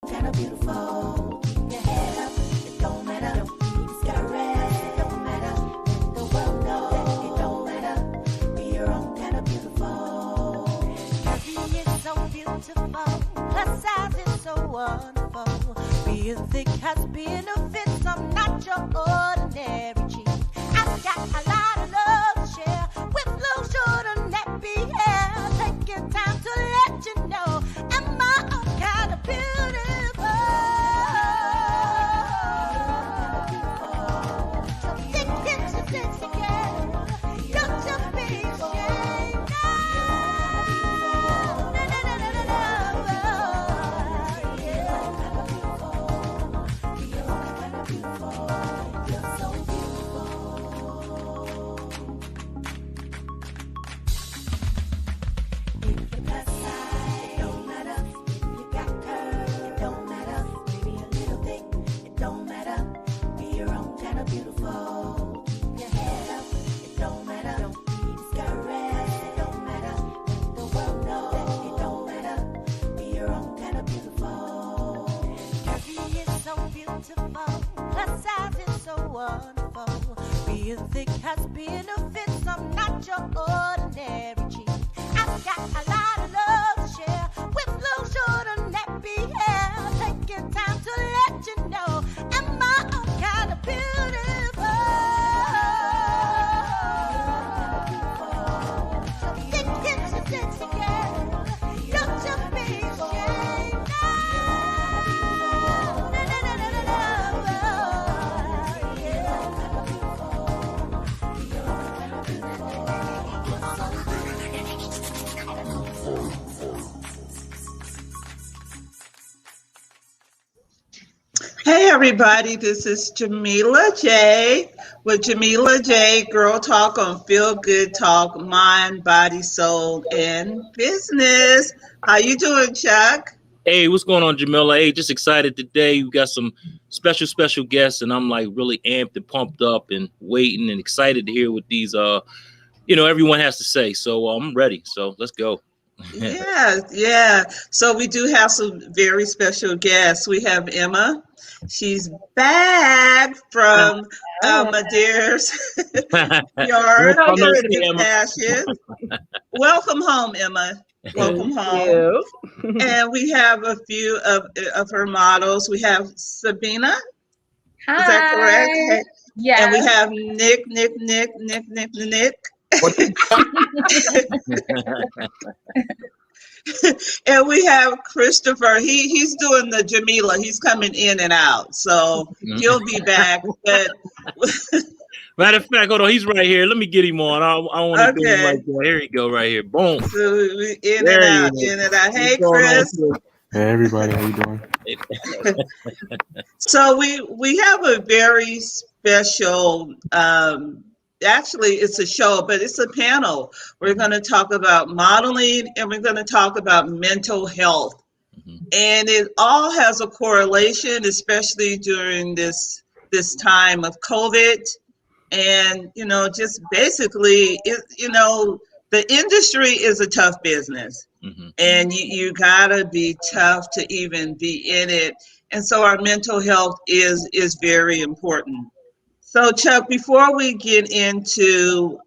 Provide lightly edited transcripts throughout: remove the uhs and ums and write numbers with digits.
kinda beautiful. Your head up, it don't matter. You got rest, it don't matter. Let the world know that it don't matter. Be your own kinda beautiful. Curvy is so beautiful. Her size is so wonderful. Being thick has benefits. I'm not your ordinary cheek. I've got a lot of love to share with low, short, and nappy hair. Taking time to let you know am I kind of beautiful? Thick hips and sexy girl, don't you be ashamed. No, no, no, no, no, no. You're so beautiful. If you're plus size, it don't matter. If you got curves, it don't matter. Maybe a little thick, it don't matter. Be your own kind of beautiful. Your head up, it don't matter. Don't be discouraged, it don't matter. Let the world know that it don't matter. Be your own kind of beautiful. Curvy is so beautiful. Her size is so wonderful. Being thick has benefits. I'm not your ordinary cheek. I've got a lot of love to share with low, short, and nappy hair. Taking time to let you know am I kind of beautiful? Thick hips and sexy girl, don't you be ashamed. No, no, no, no, no, Hey everybody, this is Jamila J with Jamila J Girl Talk on Feel Good Talk, Mind, Body, Soul, and Business. How you doing, Chuck? Hey, what's going on, Jamila? Hey, just excited today. We got some special guests, and I'm like really amped and pumped up and waiting and excited to hear what these everyone has to say. So I'm ready. So let's go. Yeah. So we do have some very special guests. We have Emma. She's back from Medeiros Yard and Fashion. Welcome home, Emma. Welcome home. And we have a few of her models. We have Sabina. Hi. Is that correct? Yeah. And we have Nick. And we have Christopher. He's doing the Jamila. He's coming in and out, so he'll be back. But matter of fact, hold on, he's right here. Let me get him on. I want to do him like that. Here you go, right here. Boom. So we in and out. Hey, Chris. Hey, everybody. How you doing? So we have a very special. Actually, it's a show, but it's a panel. We're going to talk about modeling, and we're going to talk about mental health. And it all has a correlation, especially during this time of COVID. And, just basically, the industry is a tough business. And you got to be tough to even be in it. And so our mental health is very important. So, Chuck, before we get into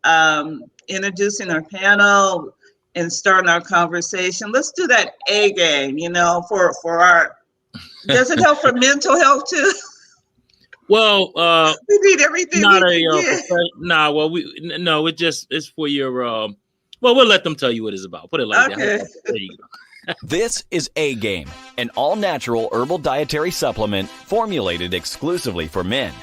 introducing our panel and starting our conversation, let's do that A game, for our, does it help for mental health too? Well, we need everything. It's for your, well, we'll let them tell you what it's about. Put it like that. There you go. This is A Game, an all-natural herbal dietary supplement formulated exclusively for men.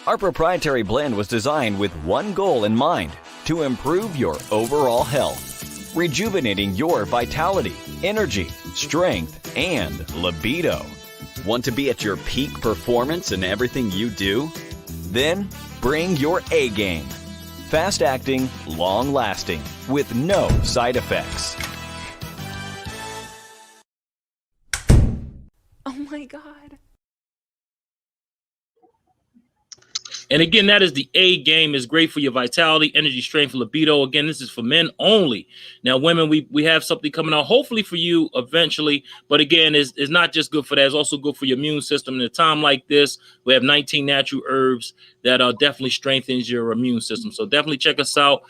Our proprietary blend was designed with one goal in mind: to improve your overall health, rejuvenating your vitality, energy, strength, and libido. Want to be at your peak performance in everything you do? Then bring your A game. Fast-acting, long-lasting, with no side effects. Oh my God. And again, that is the A game. Is great for your vitality, energy, strength, libido. Again, this is for men only. Now, women, we have something coming out, hopefully for you eventually. But again, it's not just good for that. It's also good for your immune system. In a time like this, we have 19 natural herbs that definitely strengthens your immune system. So definitely check us out.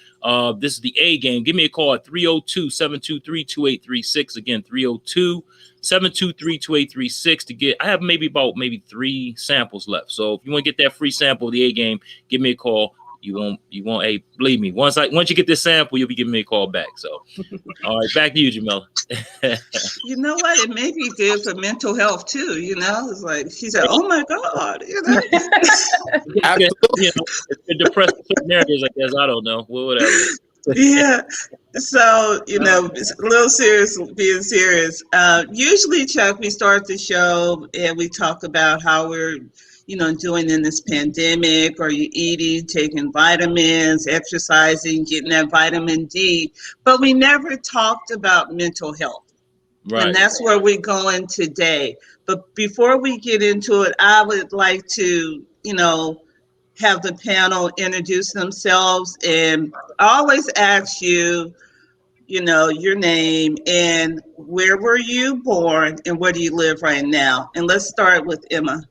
This is the A game. Give me a call at 302-723-2836. Again, 302-723-2836 to get. I have maybe 3 samples left. So if you want to get that free sample of the A game, give me a call. You won't. Hey, believe me. Once you get this sample, you'll be giving me a call back. So, all right, back to you, Jamila. You know what? It may be good for mental health too. It's like she said, "Oh my God," Absolutely. If you're depressed in certain areas, I guess I don't know. Well, whatever. Yeah. So, it's a little serious, being serious. Usually, Chuck, we start the show and we talk about how we're, doing in this pandemic. Are you eating, taking vitamins, exercising, getting that vitamin D? But we never talked about mental health. Right. And that's where we're going today. But before we get into it, I would like to, have the panel introduce themselves. And I always ask you, your name and where were you born and where do you live right now? And let's start with Emma.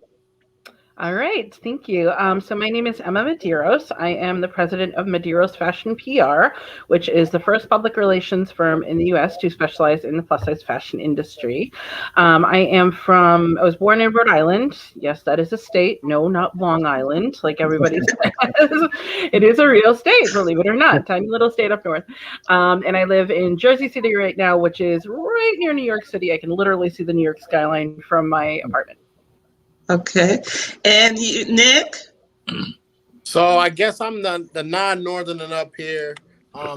All right, thank you. So my name is Emma Medeiros. I am the president of Medeiros Fashion PR, which is the first public relations firm in the U.S. to specialize in the plus-size fashion industry. I was born in Rhode Island. Yes, that is a state. No, not Long Island, like everybody says. It is a real state, believe it or not. Tiny little state up north. And I live in Jersey City right now, which is right near New York City. I can literally see the New York skyline from my apartment. Okay. And you, Nick? So I guess I'm the non-northerner up here. I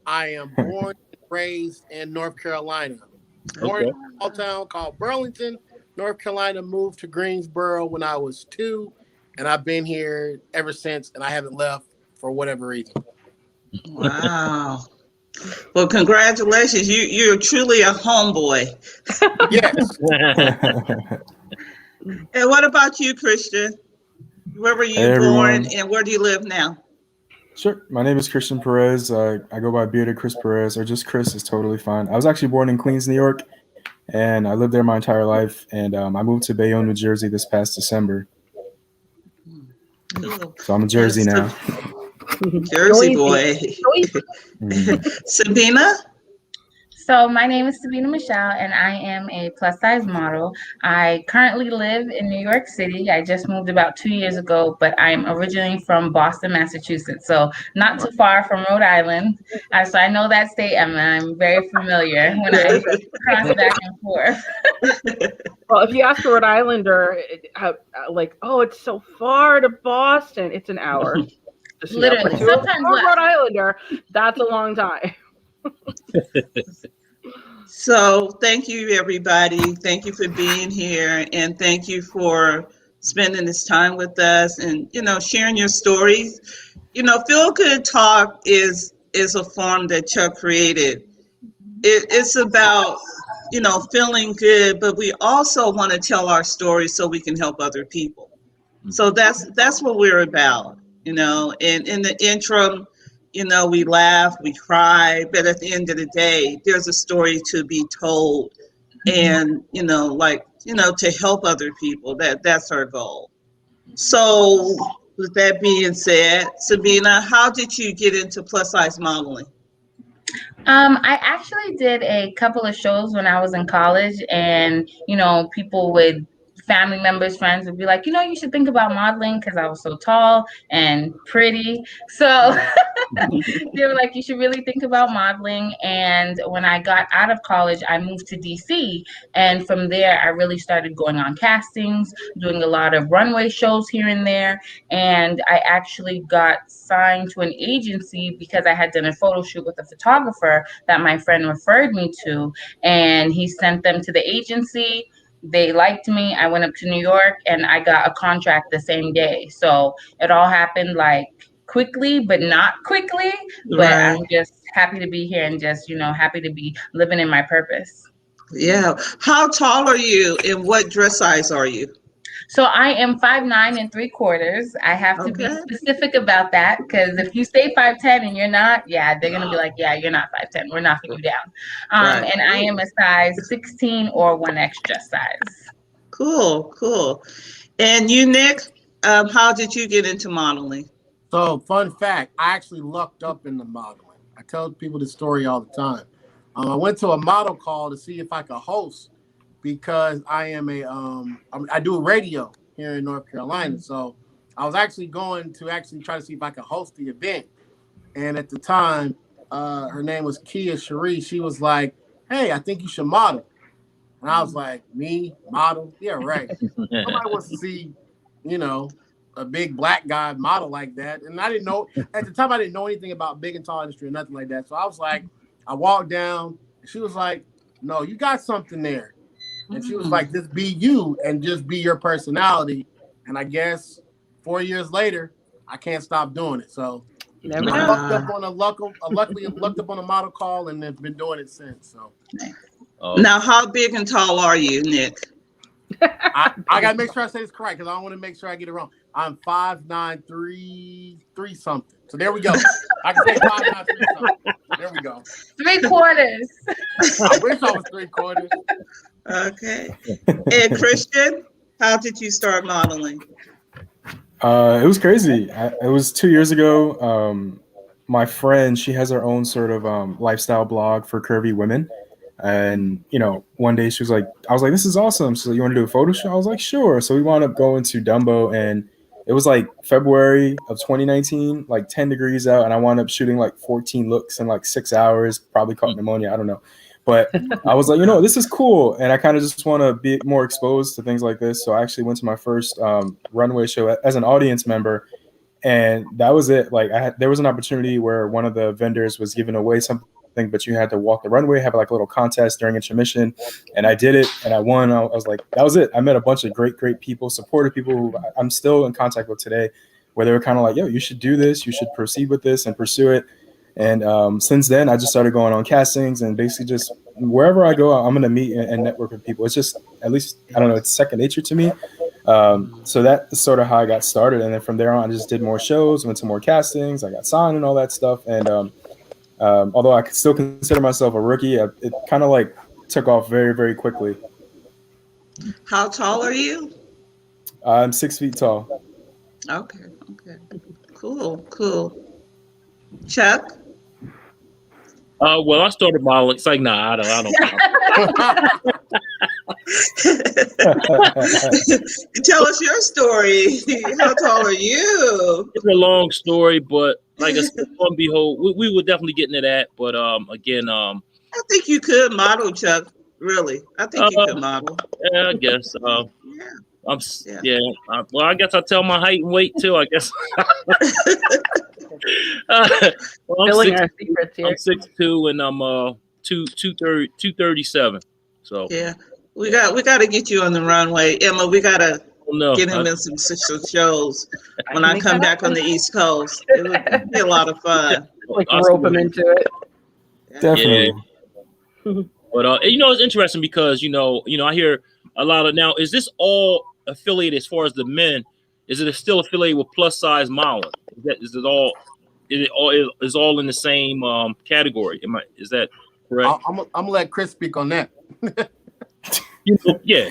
am born and raised in North Carolina. Born in a small town called Burlington, North Carolina. Moved to Greensboro when I was 2, and I've been here ever since, and I haven't left for whatever reason. Wow. Well, congratulations. You're truly a homeboy. Yes. And what about you, Christian? Where were you born and where do you live now? Sure. My name is Christian Perez. I go by Bearded Chris Perez, or just Chris is totally fine. I was actually born in Queens, New York, and I lived there my entire life. And I moved to Bayonne, New Jersey this past December. Cool. So I'm in Jersey now. Jersey boy. Sabina? So my name is Sabina Michelle, and I am a plus-size model. I currently live in New York City. I just moved about 2 years ago, but I'm originally from Boston, Massachusetts, so not too far from Rhode Island. So I know that state, and I'm very familiar when I cross back and forth. Well, if you ask a Rhode Islander, it's so far to Boston, it's an hour. Literally, sometimes Rhode Islander, that's a long time. So thank you, everybody. Thank you for being here, and thank you for spending this time with us and, sharing your stories. Feel Good Talk is a form that Chuck created. It's about, feeling good, but we also want to tell our stories so we can help other people. So that's what we're about, and in the interim, we laugh, we cry, but at the end of the day, there's a story to be told, and to help other people. That's our goal. So, with that being said, Sabina, how did you get into plus size modeling? I actually did a couple of shows when I was in college, and family members, friends would be like, you should think about modeling, because I was so tall and pretty. So they were like, you should really think about modeling. And when I got out of college, I moved to DC. And from there, I really started going on castings, doing a lot of runway shows here and there. And I actually got signed to an agency because I had done a photo shoot with a photographer that my friend referred me to. And he sent them to the agency. They liked me. I went up to New York and I got a contract the same day. So it all happened like quickly, but not quickly. But Right. I'm just happy to be here and just, happy to be living in my purpose. Yeah. How tall are you and what dress size are you? So I am 5'9 3/4. I have to be Okay. specific about that because if you say 5'10 and you're not, yeah, they're gonna be like, yeah, you're not 5'10. We're knocking you down. Right. And I am a size 16 or 1X dress size. Cool. Cool. And you, Nick, how did you get into modeling? So, fun fact, I actually lucked up in the modeling. I tell people this story all the time. I went to a model call to see if I could host because I am I do a radio here in North Carolina. So I was actually going to actually try to see if I could host the event. And at the time, her name was Kia Cherie. She was like, "Hey, I think you should model." And I was like, "Me model? Yeah, right. Nobody wants to see, you know, a big black guy model like that." And I didn't know at the time. I didn't know anything about big and tall industry or nothing like that. So I was like, I walked down, and she was like, "No, you got something there." And she was like, "Just be you and just be your personality." And I guess 4 years later, I can't stop doing it. So You never I know. luckily looked up on a model call and have been doing it since. So Now, how big and tall are you, Nick? I gotta make sure I say this correct because I don't want to make sure I get it wrong. I'm 5'9", 3 something. So there we go. I can say 5'9", 3 something. There we go. 3/4. I wish I was 3/4. Okay. And Christian, how did you start modeling? It was crazy. It was 2 years ago. My friend, she has her own sort of lifestyle blog for curvy women. And, one day she was like, I was like, this is awesome. So you want to do a photo shoot? I was like, sure. So we wound up going to Dumbo, and it was like February of 2019, like 10 degrees out. And I wound up shooting like 14 looks in like 6 hours, probably caught pneumonia. I don't know. But I was like, this is cool. And I kind of just want to be more exposed to things like this. So I actually went to my first runway show as an audience member. And that was it. Like there was an opportunity where one of the vendors was giving away something, but you had to walk the runway, have like a little contest during intermission. And I did it and I won. I was like, that was it. I met a bunch of great people, supportive people who I'm still in contact with today, where they were kind of like, yo, you should do this. You should proceed with this and pursue it. And since then, I just started going on castings and basically just wherever I go, I'm going to meet and network with people. It's just, at least, I don't know, it's second nature to me. So that's sort of how I got started. And then from there on, I just did more shows, went to more castings. I got signed and all that stuff. And although I could still consider myself a rookie, it kind of like took off very, very quickly. How tall are you? I'm 6 feet tall. Okay. Cool. Chuck? Well, I started modeling. It's like, nah, I don't. Tell us your story. How tall are you? It's a long story, but like I said, lo and behold, we were definitely getting to that. But again, I think you could model, Chuck. Really, I think you could model. Yeah, I guess. Yeah. Well, I guess I tell my height and weight too. I guess. Filling our secrets here. I'm 6'2" and I'm 237. So yeah, we got to get you on the runway, Emma. We got to get him in some shows when I come back on the East Coast. It would be a lot of fun. Like rope him into it. Definitely. Yeah. But it's interesting because I hear a lot of now. Is this all affiliated as far as the men? Is it still affiliated with plus size modeling? Is it all in the same category? Is that correct? I'm gonna let Chris speak on that. Yeah.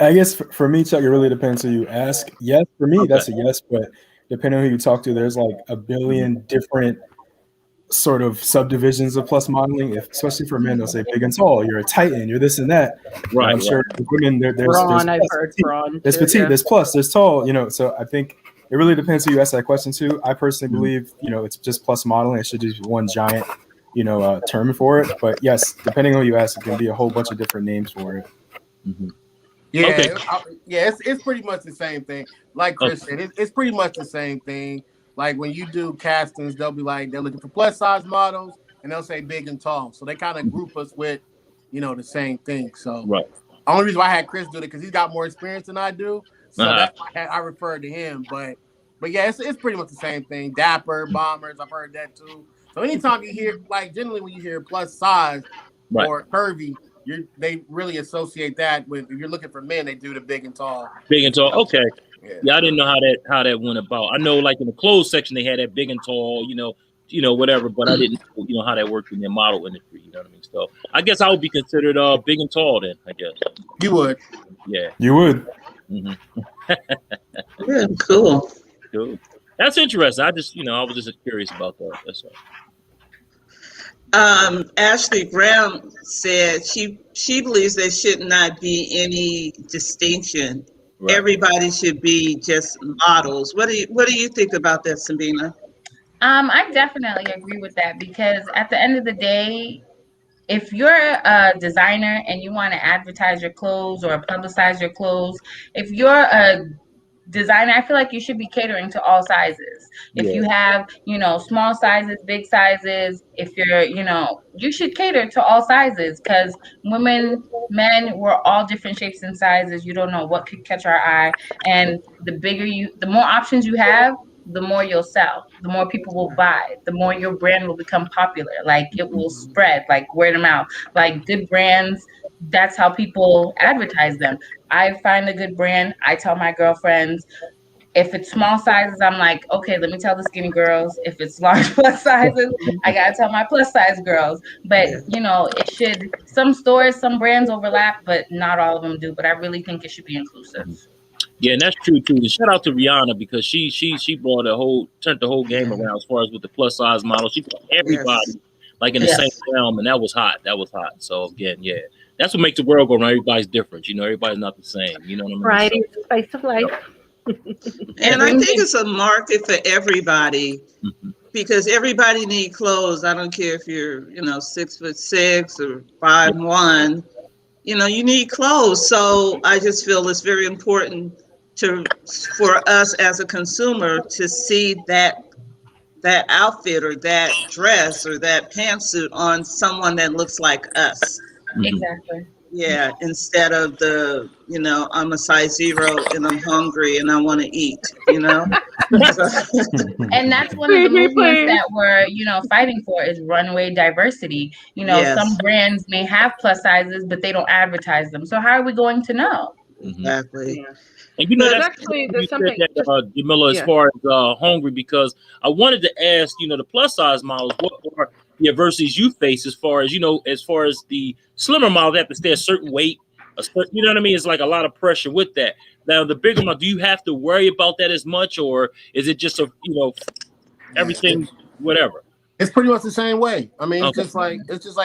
I guess for me, Chuck, it really depends who you ask. Yes, for me, that's a yes. But depending on who you talk to, there's like a billion different sort of subdivisions of plus modeling. Especially for men, they'll say big and tall. You're a titan. You're this and that. Right. I'm sure for women, there's brawn. I've plus, heard brawn. there's petite. Yeah. There's plus. There's tall. So I think it really depends who you ask that question to. I personally believe it's just plus modeling. It should just be one giant term for it. But yes, depending on who you ask, it can be a whole bunch of different names for it. Mm-hmm. Yeah, okay. It's pretty much the same thing. Like Chris said, it's pretty much the same thing. Like when you do castings, they'll be like, they're looking for plus size models and they'll say big and tall. So they kind of group us with, the same thing. So right. The only reason why I had Chris do it because he's got more experience than I do. So that's why I referred to him. But yeah, it's pretty much the same thing. Dapper, bombers, I've heard that too. So anytime you hear, like generally when you hear plus size or curvy, they really associate that with, if you're looking for men, they do the big and tall. Big and tall. Okay. Yeah. Yeah, I didn't know how that went about. I know, like in the clothes section, they had that big and tall, whatever. But I didn't know, how that worked in the model industry. You know what I mean? So I guess I would be considered big and tall then. I guess You would. Yeah. You would. Mm-hmm. Yeah, cool. Cool. That's interesting. I just, I was just curious about that. That's all. Ashley Graham said she believes there should not be any distinction. Right. Everybody should be just models. What do you think about that, Sabina? I definitely agree with that, because at the end of the day, if you're a designer and you want to advertise your clothes or publicize your clothes, if you're a designer, I feel like you should be catering to all sizes. If you have, small sizes, big sizes, if you're, you should cater to all sizes, because women, men, we're all different shapes and sizes. You don't know what could catch our eye. And the more options you have, the more you'll sell, the more people will buy, the more your brand will become popular. Like, it will spread, like word of mouth. Like, good brands, that's how people advertise them. I find a good brand, I tell my girlfriends. If it's small sizes, I'm like, okay, let me tell the skinny girls. If it's large plus sizes, I gotta tell my plus size girls. But some stores, some brands overlap, but not all of them do. But I really think it should be inclusive. Yeah, and that's true too. And shout out to Rihanna, because she turned the whole game around as far as with the plus size model. She put everybody like in the same realm, and that was hot. So again, yeah, that's what makes the world go around. Everybody's different. Everybody's not the same. You know what I mean? Variety is the spice of life. And I think it's a market for everybody, because everybody needs clothes. I don't care if you're, 6'6" or 5'1". You need clothes. So I just feel it's very important for us as a consumer to see that outfit or that dress or that pantsuit on someone that looks like us. Exactly. Yeah, instead of I'm a size 0 and I'm hungry and I want to eat, And that's one of the movements that we're, fighting for, is runway diversity. Some brands may have plus sizes, but they don't advertise them. So how are we going to know? Exactly. Yeah. And There's something that, Jamila, as far as hungry, because I wanted to ask, the plus size models, what are the adversities you face as far as the slimmer model, they have to stay a certain weight, you know what I mean? It's like a lot of pressure with that. Now, the bigger model, do you have to worry about that as much, or is it just everything, whatever? It's pretty much the same way. I mean, it's just like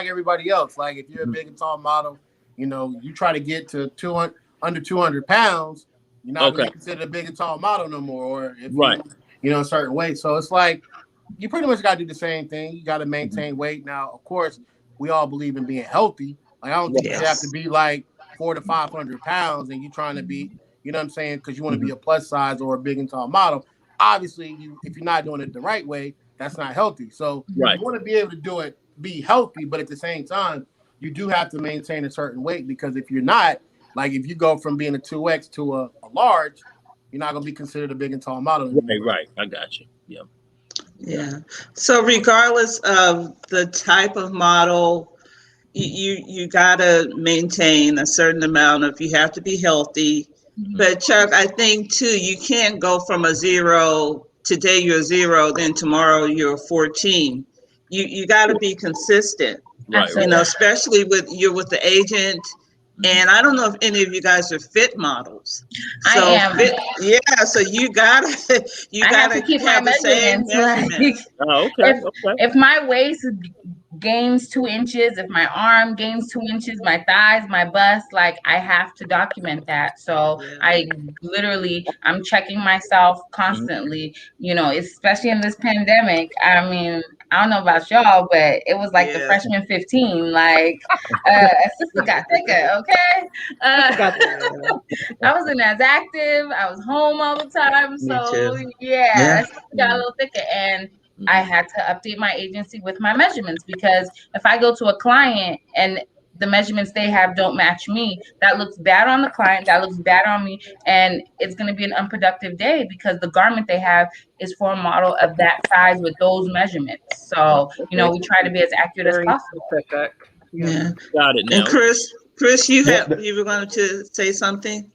everybody else. Like, if you're a big and tall model, you try to get to under 200 pounds, you're not really considered a big and tall model no more, or if you a certain weight. So it's like, you pretty much got to do the same thing. You got to maintain weight. Now, of course, we all believe in being healthy. Like, I don't think you have to be like 400 to 500 pounds and you're trying to be, you know what I'm saying, because you want to be a plus size or a big and tall model. Obviously, if you're not doing it the right way, that's not healthy. So you want to be able to be healthy, but at the same time, you do have to maintain a certain weight, because if you're not, like, if you go from being a 2X to a large, you're not going to be considered a big and tall model anymore. Right. I got you. Yeah. Yeah. So regardless of the type of model, you gotta maintain a certain amount of. You have to be healthy. But Chuck, I think too, you can't go from a 0. Today you're a 0, then tomorrow you're a 14. You got to be consistent. Right. Especially with the agent. And I don't know if any of you guys are fit models. So I am. So you gotta have to keep my measurements. If my waist gains 2 inches, if my arm gains 2 inches, my thighs, my bust, like, I have to document that. So I'm checking myself constantly, especially in this pandemic. I mean, I don't know about y'all, but it was like the freshman 15, like, sister got thicker, okay? I wasn't as active. I was home all the time. So, I got a little thicker. And I had to update my agency with my measurements, because if I go to a client and the measurements they have don't match me, that looks bad on the client, that looks bad on me, and it's going to be an unproductive day, because the garment they have is for a model of that size with those measurements. So, we try to be as accurate as possible. Yeah. Got it now. And Chris, Chris, you were going to say something?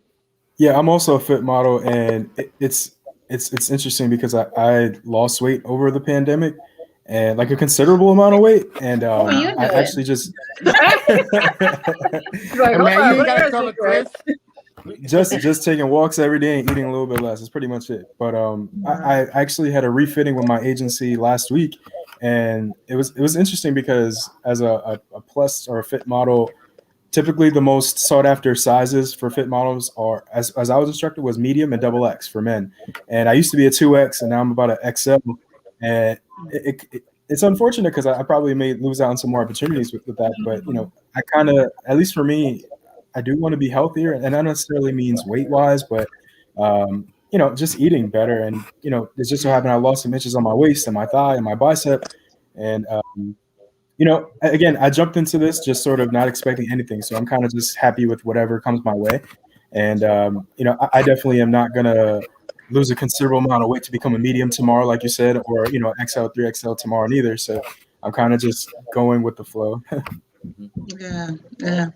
Yeah, I'm also a fit model, and it's interesting because I lost weight over the pandemic, and like a considerable amount of weight, and What were you I doing? actually just He's like, Hey, man, hold you on, ain't got to where's tell the it, Chris. just taking walks every day and eating a little bit less. That's pretty much it. But I actually had a refitting with my agency last week, and it was interesting because as a plus or a fit model, typically the most sought after sizes for fit models are, as I was instructed, was medium and double X for men. And I used to be a 2X, and now I'm about an XL. And it's unfortunate because I probably may lose out on some more opportunities with that. But I kind of, at least for me, I do want to be healthier, and that necessarily means weight wise, but just eating better. And it's just so happened I lost some inches on my waist and my thigh and my bicep, and again, I jumped into this just sort of not expecting anything, so I'm kind of just happy with whatever comes my way. And I definitely am not gonna lose a considerable amount of weight to become a medium tomorrow, like you said, or XL, 3XL tomorrow neither. So I'm kind of just going with the flow. Yeah.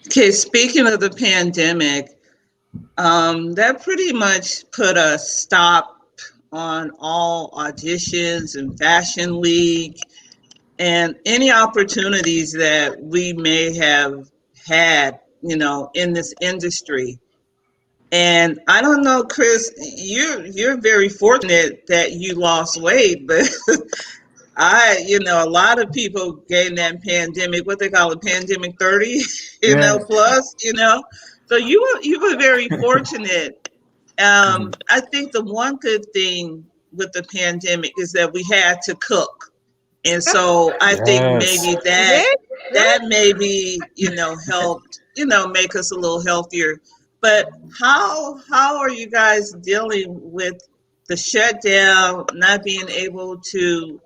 Okay, speaking of the pandemic, that pretty much put a stop on all auditions and Fashion Week and any opportunities that we may have had, in this industry. And I don't know, Chris, you're very fortunate that you lost weight, but a lot of people gained that pandemic, what they call a pandemic 30, plus. So you were very fortunate. I think the one good thing with the pandemic is that we had to cook. And so I think Yes. maybe that maybe, helped, make us a little healthier. But how are you guys dealing with the shutdown, not being able to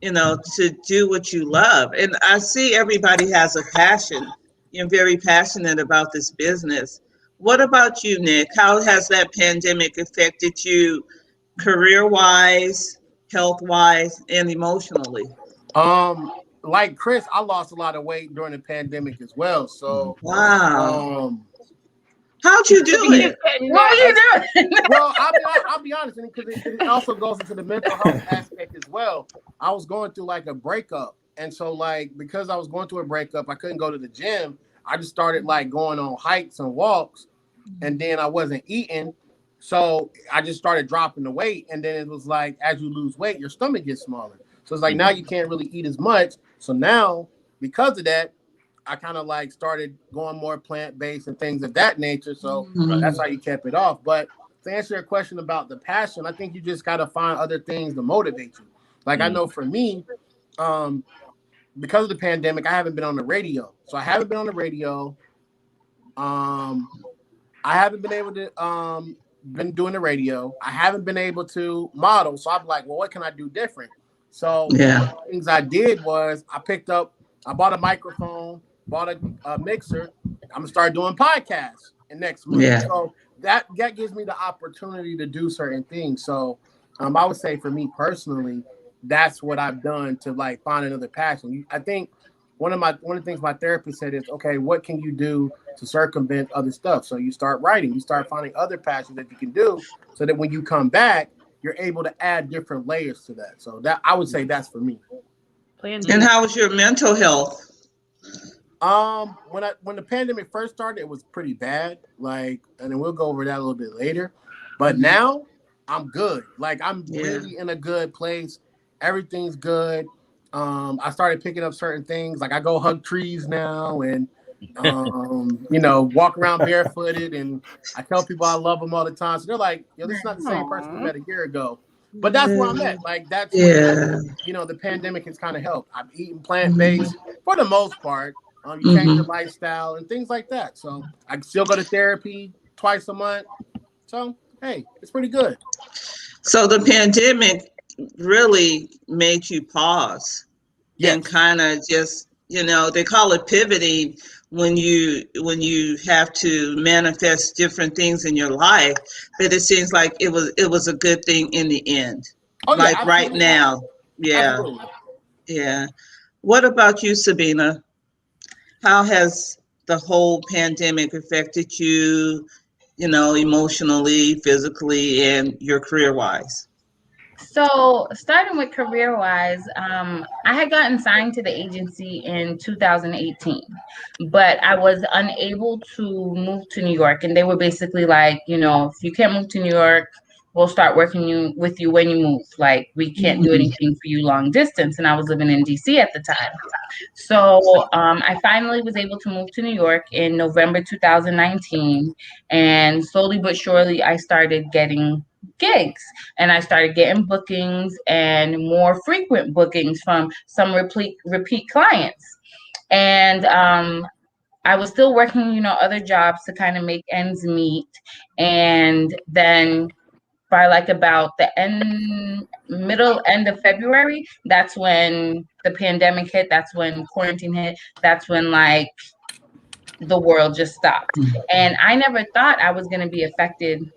to do what you love? And I see everybody has a passion. You're very passionate about this business. What about you, Nick? How has that pandemic affected you career-wise, health-wise, and emotionally? Like Chris, I lost a lot of weight during the pandemic as well. So, Wow. How'd you do it? What were you doing? Well, I'll be honest, because it also goes into the mental health aspect as well. I was going through like a breakup, and so because I was going through a breakup, I couldn't go to the gym. I just started like going on hikes and walks, and then I wasn't eating, so I just started dropping the weight. And then it was like, as you lose weight, your stomach gets smaller. So it's like now you can't really eat as much. So now because of that, I kind of like started going more plant-based and things of that nature. So that's how you kept it off. But to answer your question about the passion, I think you just got to find other things to motivate you. Like I know for me, because of the pandemic, I haven't been on the radio. So I haven't been on the radio. I haven't been able to been doing the radio. I haven't been able to model. So I'm like, well, what can I do different? So one of the things I did was I bought a microphone, bought a mixer. I'm gonna start doing podcasts in next month. Yeah. So that gives me the opportunity to do certain things. So I would say for me personally, that's what I've done to like find another passion. I think one of the things my therapist said is, okay, what can you do to circumvent other stuff? So you start writing, you start finding other passions that you can do, so that when you come back, you're able to add different layers to that. So that I would say that's for me. And how was your mental health? When the pandemic first started, it was pretty bad. And then we'll go over that a little bit later. But now I'm good. Like I'm really in a good place. Everything's good. I started picking up certain things. Like I go hug trees now and walk around barefooted, and I tell people I love them all the time. So they're like, this is not the same person we met a year ago. But that's where I'm at. Like that's where, the pandemic has kind of helped. I'm eating plant-based for the most part. You change your lifestyle and things like that. So I still go to therapy twice a month. So hey, it's pretty good. So the pandemic really made you pause and kind of just, they call it pivoting when you have to manifest different things in your life. But it seems like it was a good thing in the end. Oh, right now. Yeah. Absolutely. Yeah. What about you, Sabina? How has the whole pandemic affected you, emotionally, physically, and your career wise? So, starting with career wise, I had gotten signed to the agency in 2018, but I was unable to move to New York. And they were basically like, if you can't move to New York, we'll start working with you when you move. Like, we can't do anything for you long distance. And I was living in DC at the time. So I finally was able to move to New York in November 2019. And slowly but surely, I started getting gigs and I started getting bookings and more frequent bookings from some repeat clients. And I was still working, other jobs to kind of make ends meet. And then by like about the middle end of February, that's when the pandemic hit, that's when quarantine hit, that's when like the world just stopped. And I never thought I was going to be affected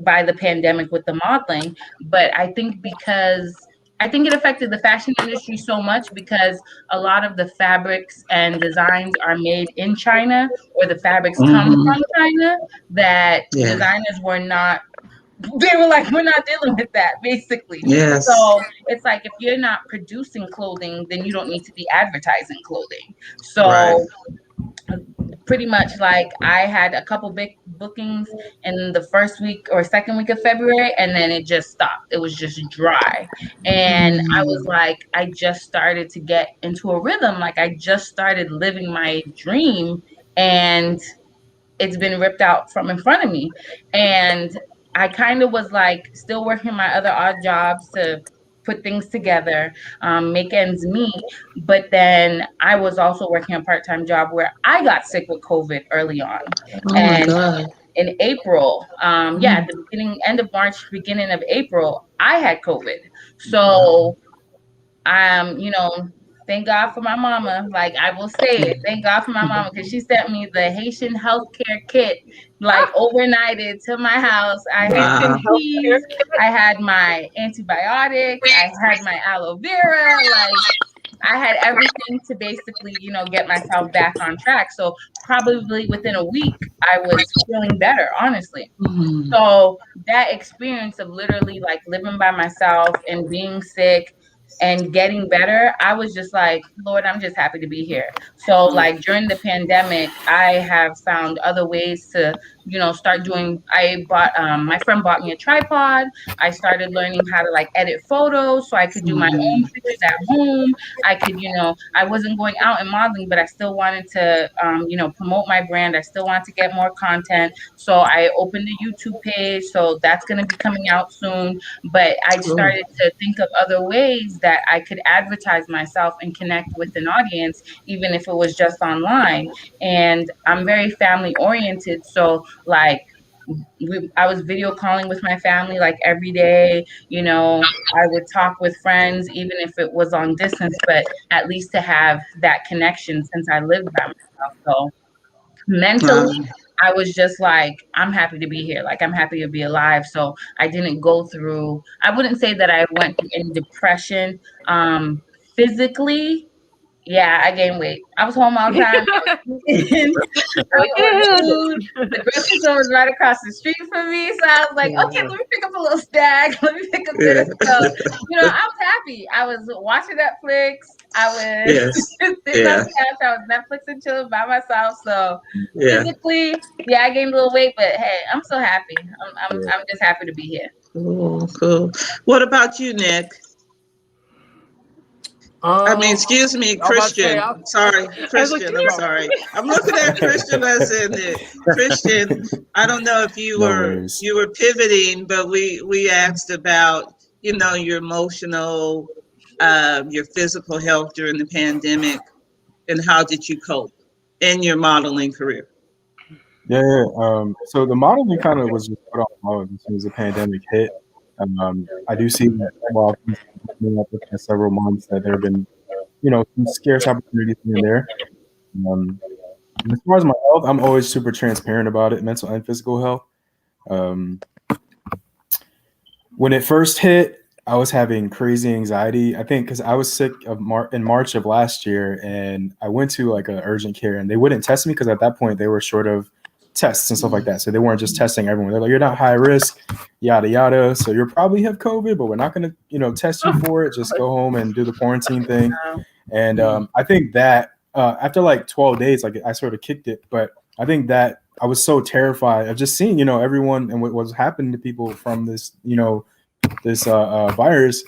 by the pandemic with the modeling, but I think it affected the fashion industry so much because a lot of the fabrics and designs are made in China, or the fabrics come from China, that designers were not, they were like, we're not dealing with that, basically. Yes. So it's like, if you're not producing clothing, then you don't need to be advertising clothing. So pretty much like I had a couple big bookings in the first week or second week of February, and then it just stopped. It was just dry. And I was like, I just started to get into a rhythm. Like, I just started living my dream, and it's been ripped out from in front of me. And I kind of was like still working my other odd jobs to put things together, make ends meet. But then I was also working a part-time job where I got sick with COVID early on. And in April, at the end of March, beginning of April, I had COVID. So thank God for my mama. Like, I will say it. Thank God for my mama, because she sent me the Haitian healthcare kit, like overnighted to my house. I had my keys, I had my antibiotics, I had my aloe vera, like I had everything to basically, get myself back on track. So probably within a week, I was feeling better, honestly. So that experience of literally like living by myself and being sick and getting better, I was just like, Lord, I'm just happy to be here. So like during the pandemic, I have found other ways to, start doing, my friend bought me a tripod. I started learning how to like edit photos so I could do my own pictures at home. I could, I wasn't going out and modeling, but I still wanted to, promote my brand. I still wanted to get more content. So I opened a YouTube page. So that's going to be coming out soon. But I started to think of other ways that I could advertise myself and connect with an audience, even if it was just online. And I'm very family oriented. So like, I was video calling with my family like every day. I would talk with friends, even if it was long distance, but at least to have that connection since I lived by myself. So mentally, I was just like, I'm happy to be here. Like, I'm happy to be alive. So I didn't go through, I wouldn't say that I went through any depression. Physically, yeah, I gained weight. I was home all the time. I was eating. Food. The grocery store was right across the street from me. So I was like, okay, let me pick up a little snack. Let me pick up this. So, I was happy. I was watching Netflix. I was sitting on the couch. I was Netflix and chilling by myself. So physically, I gained a little weight, but hey, I'm so happy. I'm just happy to be here. Cool. What about you, Nick? Excuse me, Christian. Sorry, Christian. I'm sorry. I'm looking at Christian as in it. Christian, I don't know if you were pivoting, but we asked about, your emotional, your physical health during the pandemic, and how did you cope in your modeling career? Yeah. So the modeling kind of was just put on hold as soon as the pandemic hit. I do see that while things have been up for several months, that there have been, some scarce opportunities here and there. As far as my health, I'm always super transparent about it, mental and physical health. When it first hit, I was having crazy anxiety. I think because I was sick in March of last year, and I went to like an urgent care, and they wouldn't test me because at that point they were short of tests and stuff like that. So they weren't just testing everyone. They're like, you're not high risk, yada yada. So you'll probably have COVID, but we're not going to, test you for it. Just go home and do the quarantine thing. And I think that after like 12 days, like I sort of kicked it. But I think that I was so terrified of just seeing, everyone and what was happening to people from this, this virus.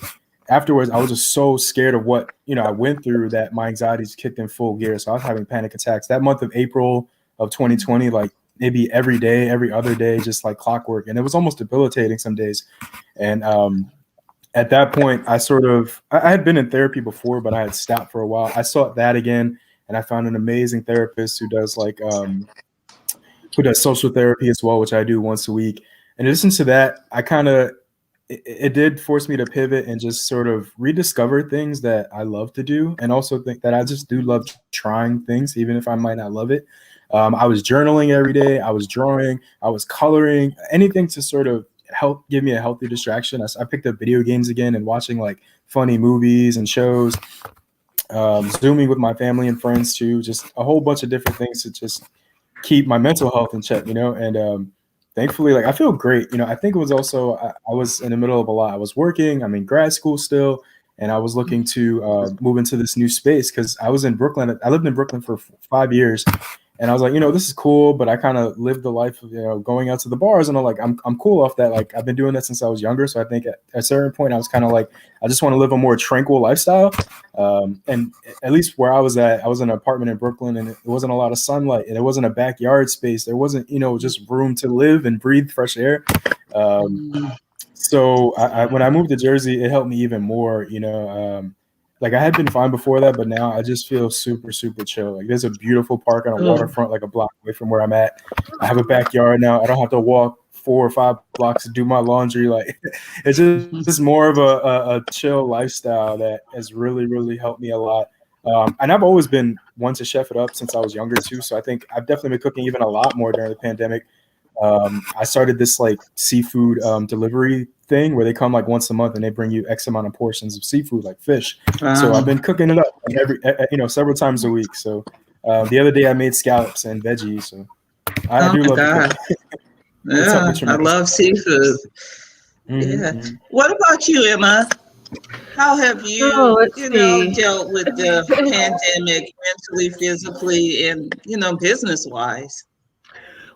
Afterwards, I was just so scared of what I went through that my anxieties kicked in full gear. So I was having panic attacks that month of April of 2020, like maybe every day, every other day, just like clockwork, and it was almost debilitating some days. And at that point, I had been in therapy before, but I had stopped for a while. I sought that again, and I found an amazing therapist who does social therapy as well, which I do once a week. And in addition to that, it did force me to pivot and just sort of rediscover things that I love to do, and also think that I just do love trying things, even if I might not love it. I was journaling every day. I was drawing. I was coloring. Anything to sort of help give me a healthy distraction. I picked up video games again and watching like funny movies and shows. Zooming with my family and friends too. Just a whole bunch of different things to just keep my mental health in check. And thankfully, like I feel great. I think it was also I was in the middle of a lot. I was working. I'm in grad school still, and I was looking to move into this new space because I was in Brooklyn. I lived in Brooklyn for 5 years, and I was like, this is cool, but I kind of lived the life of going out to the bars, and I'm cool off that. Like I've been doing that since I was younger, so I think at a certain point I was kind of like I just want to live a more tranquil lifestyle. And at least where I was at, I was in an apartment in Brooklyn, and it wasn't a lot of sunlight, and it wasn't a backyard space. There wasn't just room to live and breathe fresh air. So when I moved to Jersey, it helped me even more. Like I had been fine before that, but now I just feel super, super chill. Like there's a beautiful park on a waterfront, like a block away from where I'm at. I have a backyard now. I don't have to walk 4 or 5 blocks to do my laundry. Like it's just more of a chill lifestyle that has really, really helped me a lot. And I've always been one to chef it up since I was younger too. So I think I've definitely been cooking even a lot more during the pandemic. I started this like seafood delivery thing where they come like once a month and they bring you X amount of portions of seafood, like fish. So I've been cooking it up several times a week. So the other day I made scallops and veggies. So I do love to cook. Yeah, I love seafood. Yeah. What about you, Emma? How have you, dealt with the pandemic mentally, physically, and business-wise?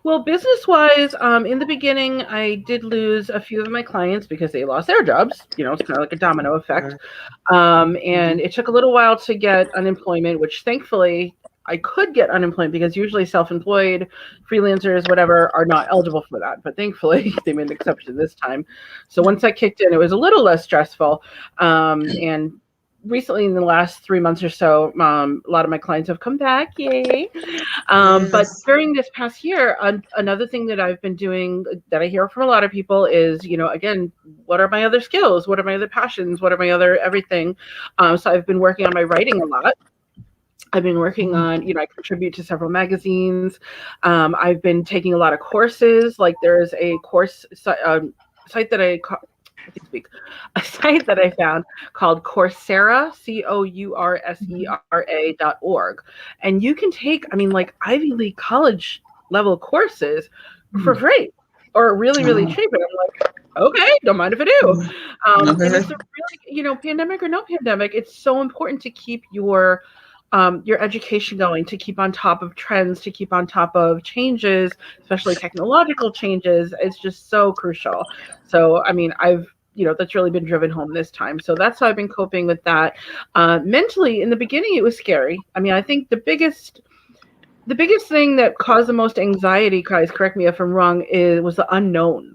Well, business-wise, in the beginning, I did lose a few of my clients because they lost their jobs. It's kind of like a domino effect. And it took a little while to get unemployment, which thankfully I could get unemployment because usually self-employed freelancers, whatever, are not eligible for that. But thankfully, they made an exception this time. So once that kicked in, it was a little less stressful. And recently, in the last 3 months or so, a lot of my clients have come back. Yay. But during this past year, another thing that I've been doing that I hear from a lot of people is, again, what are my other skills? What are my other passions? What are my other everything? So I've been working on my writing a lot. I've been working on, I contribute to several magazines. I've been taking a lot of courses. Like there's a course site that I found called Coursera, Coursera.org. And you can take, Ivy League college level courses for free or really, really cheap. And I'm like, okay, don't mind if I do. And it's a really, pandemic or no pandemic, it's so important to keep your education going, to keep on top of trends, to keep on top of changes, especially technological changes. It's just so crucial. So, I've that's really been driven home this time. So that's how I've been coping with that. Mentally, in the beginning, it was scary. I think the biggest thing that caused the most anxiety, guys, correct me if I'm wrong, was the unknown.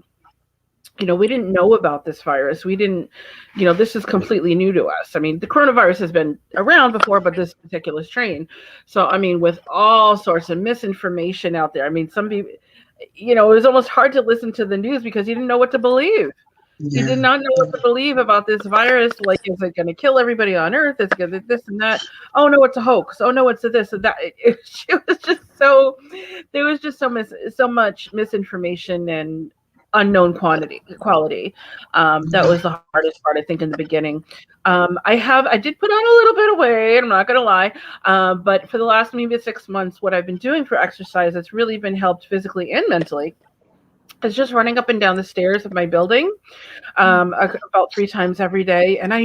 We didn't know about this virus. We didn't, this is completely new to us. The coronavirus has been around before, but this particular strain. So, with all sorts of misinformation out there, some people, it was almost hard to listen to the news because you didn't know what to believe. Yeah. You did not know what to believe about this virus. Like, is it going to kill everybody on Earth? Is it going to this and that? Oh, no, it's a hoax. Oh, no, it's a this and that. It was just so, there was just so much misinformation and unknown quality. That was the hardest part, I think, in the beginning. I did put on a little bit of weight, I'm not gonna lie. But for the last maybe 6 months, what I've been doing for exercise that's really been helped physically and mentally is just running up and down the stairs of my building about 3 times every day. And I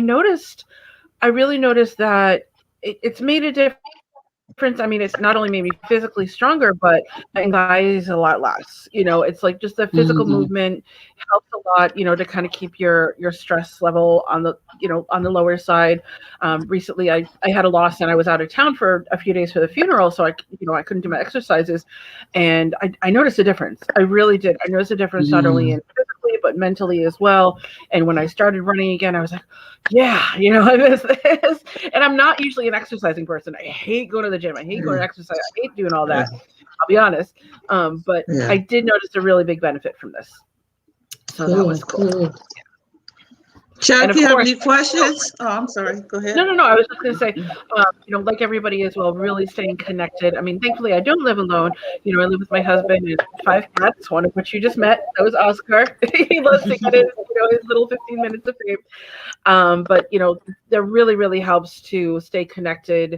really noticed that it's made a difference. I mean, it's not only made me physically stronger, but my anxiety is a lot less. It's like just the physical movement helps a lot, to kind of keep your stress level on the lower side. Recently I had a loss and I was out of town for a few days for the funeral. So I couldn't do my exercises, and I noticed a difference. I really did. I noticed a difference not only in physically, but mentally as well. And when I started running again, I was like, yeah, I miss this. And I'm not usually an exercising person. I hate going to the gym. I hate going to exercise. I hate doing all that. I'll be honest. But I did notice a really big benefit from this. So that was cool. Chuck, do you have any questions? Oh, I'm sorry. Go ahead. No. I was just going to say, like everybody as well, really staying connected. I mean, thankfully, I don't live alone. I live with my husband and 5 cats, one of which you just met. That was Oscar. He loves to get his little 15 minutes of fame. But, that really, really helps to stay connected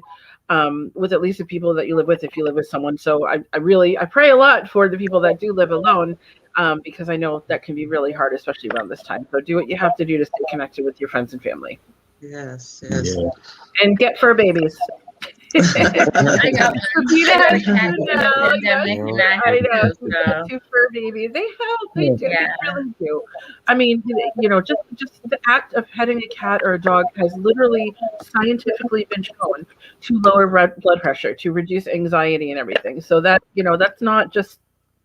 with at least the people that you live with, if you live with someone. So I pray a lot for the people that do live alone. Because I know that can be really hard, especially around this time. So do what you have to do to stay connected with your friends and family. Yes. And get fur babies. I got two fur babies. They help. They do. They really do. I mean, just the act of petting a cat or a dog has literally scientifically been shown to lower blood pressure, to reduce anxiety and everything. So that, that's not just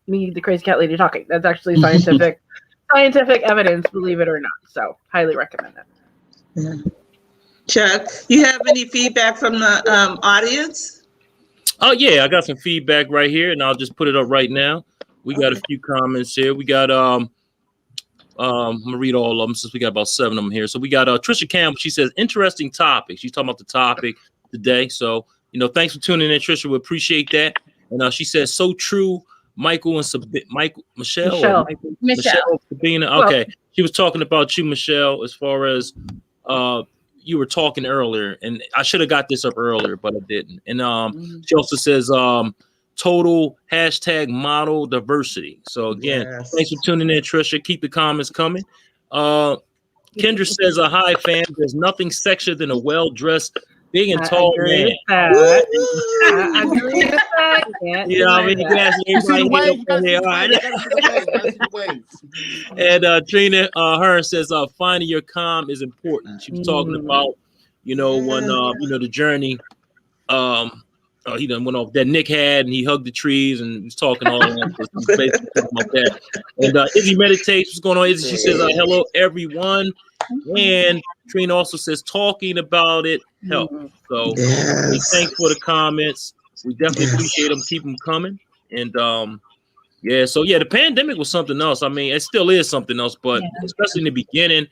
me, the crazy cat lady, talking. That's actually scientific evidence, believe it or not. So highly recommend it. Yeah. Chuck, you have any feedback from the audience? Oh yeah, I got some feedback right here, and I'll just put it up right now. We got a few comments here. We got I'm gonna read all of them since we got about 7 of them here. So we got Trisha Campbell. She says interesting topic. She's talking about the topic today. So thanks for tuning in, Trisha. We appreciate that. And she says so true. Michelle Sabina. Okay, she was talking about you, Michelle, as far as you were talking earlier, and I should have got this up earlier, but I didn't. And she also says total #model diversity. So again, thanks for tuning in, Trisha. Keep the comments coming. Kendra says, hi, fam. There's nothing sexier than a well-dressed, big and tall man. I agree with that. You can ask everybody. And Trina Hearn says, finding your calm is important. She was talking about, when the journey. He done went off that Nick had, and he hugged the trees, and was talking all that. And Izzy meditates. What's going on, Izzy? She says, hello, everyone. And Trina also says, talking about it helps. So thanks for the comments. We definitely appreciate them. Keep them coming. And the pandemic was something else. I mean, it still is something else, but especially in the beginning,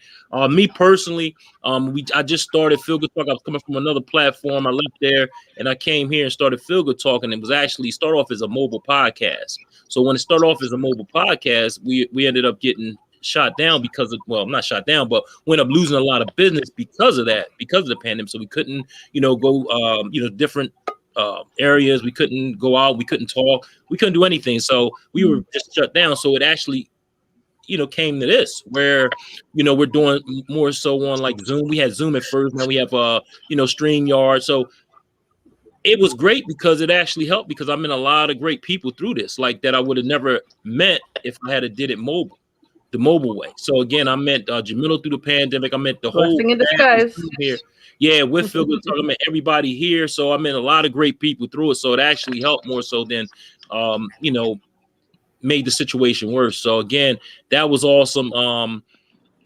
me personally, I just started Feel Good Talk. I was coming from another platform. I left there and I came here and started Feel Good Talk, and it was actually start off as a mobile podcast. So when it started off as a mobile podcast, we ended up getting shot down because of, not shot down, but we ended up losing a lot of business because of that, because of the pandemic. So we couldn't, go, different areas. We couldn't go out. We couldn't talk. We couldn't do anything. So we were just shut down. So it actually, came to this where, we're doing more so on like Zoom. We had Zoom at first. Now we have, StreamYard. So it was great because it actually helped, because I met a lot of great people through this, like that I would have never met if I had did it the mobile way. So again, I met Jamila through the pandemic. I met the whole blessing in disguise here. Yeah, with Feel Good Talk, I met everybody here. So I met a lot of great people through it. So it actually helped more so than, made the situation worse. So again, that was awesome.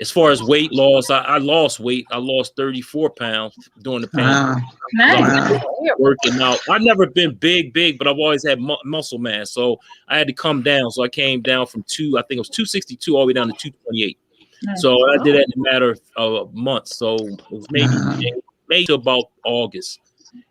As far as weight loss, I lost weight. I lost 34 pounds during the pandemic. Nice. Working out. I've never been big, but I've always had muscle mass. So I had to come down. So I came down from 262 all the way down to 228. Nice. So I did that in a matter of months. So it was maybe to about August.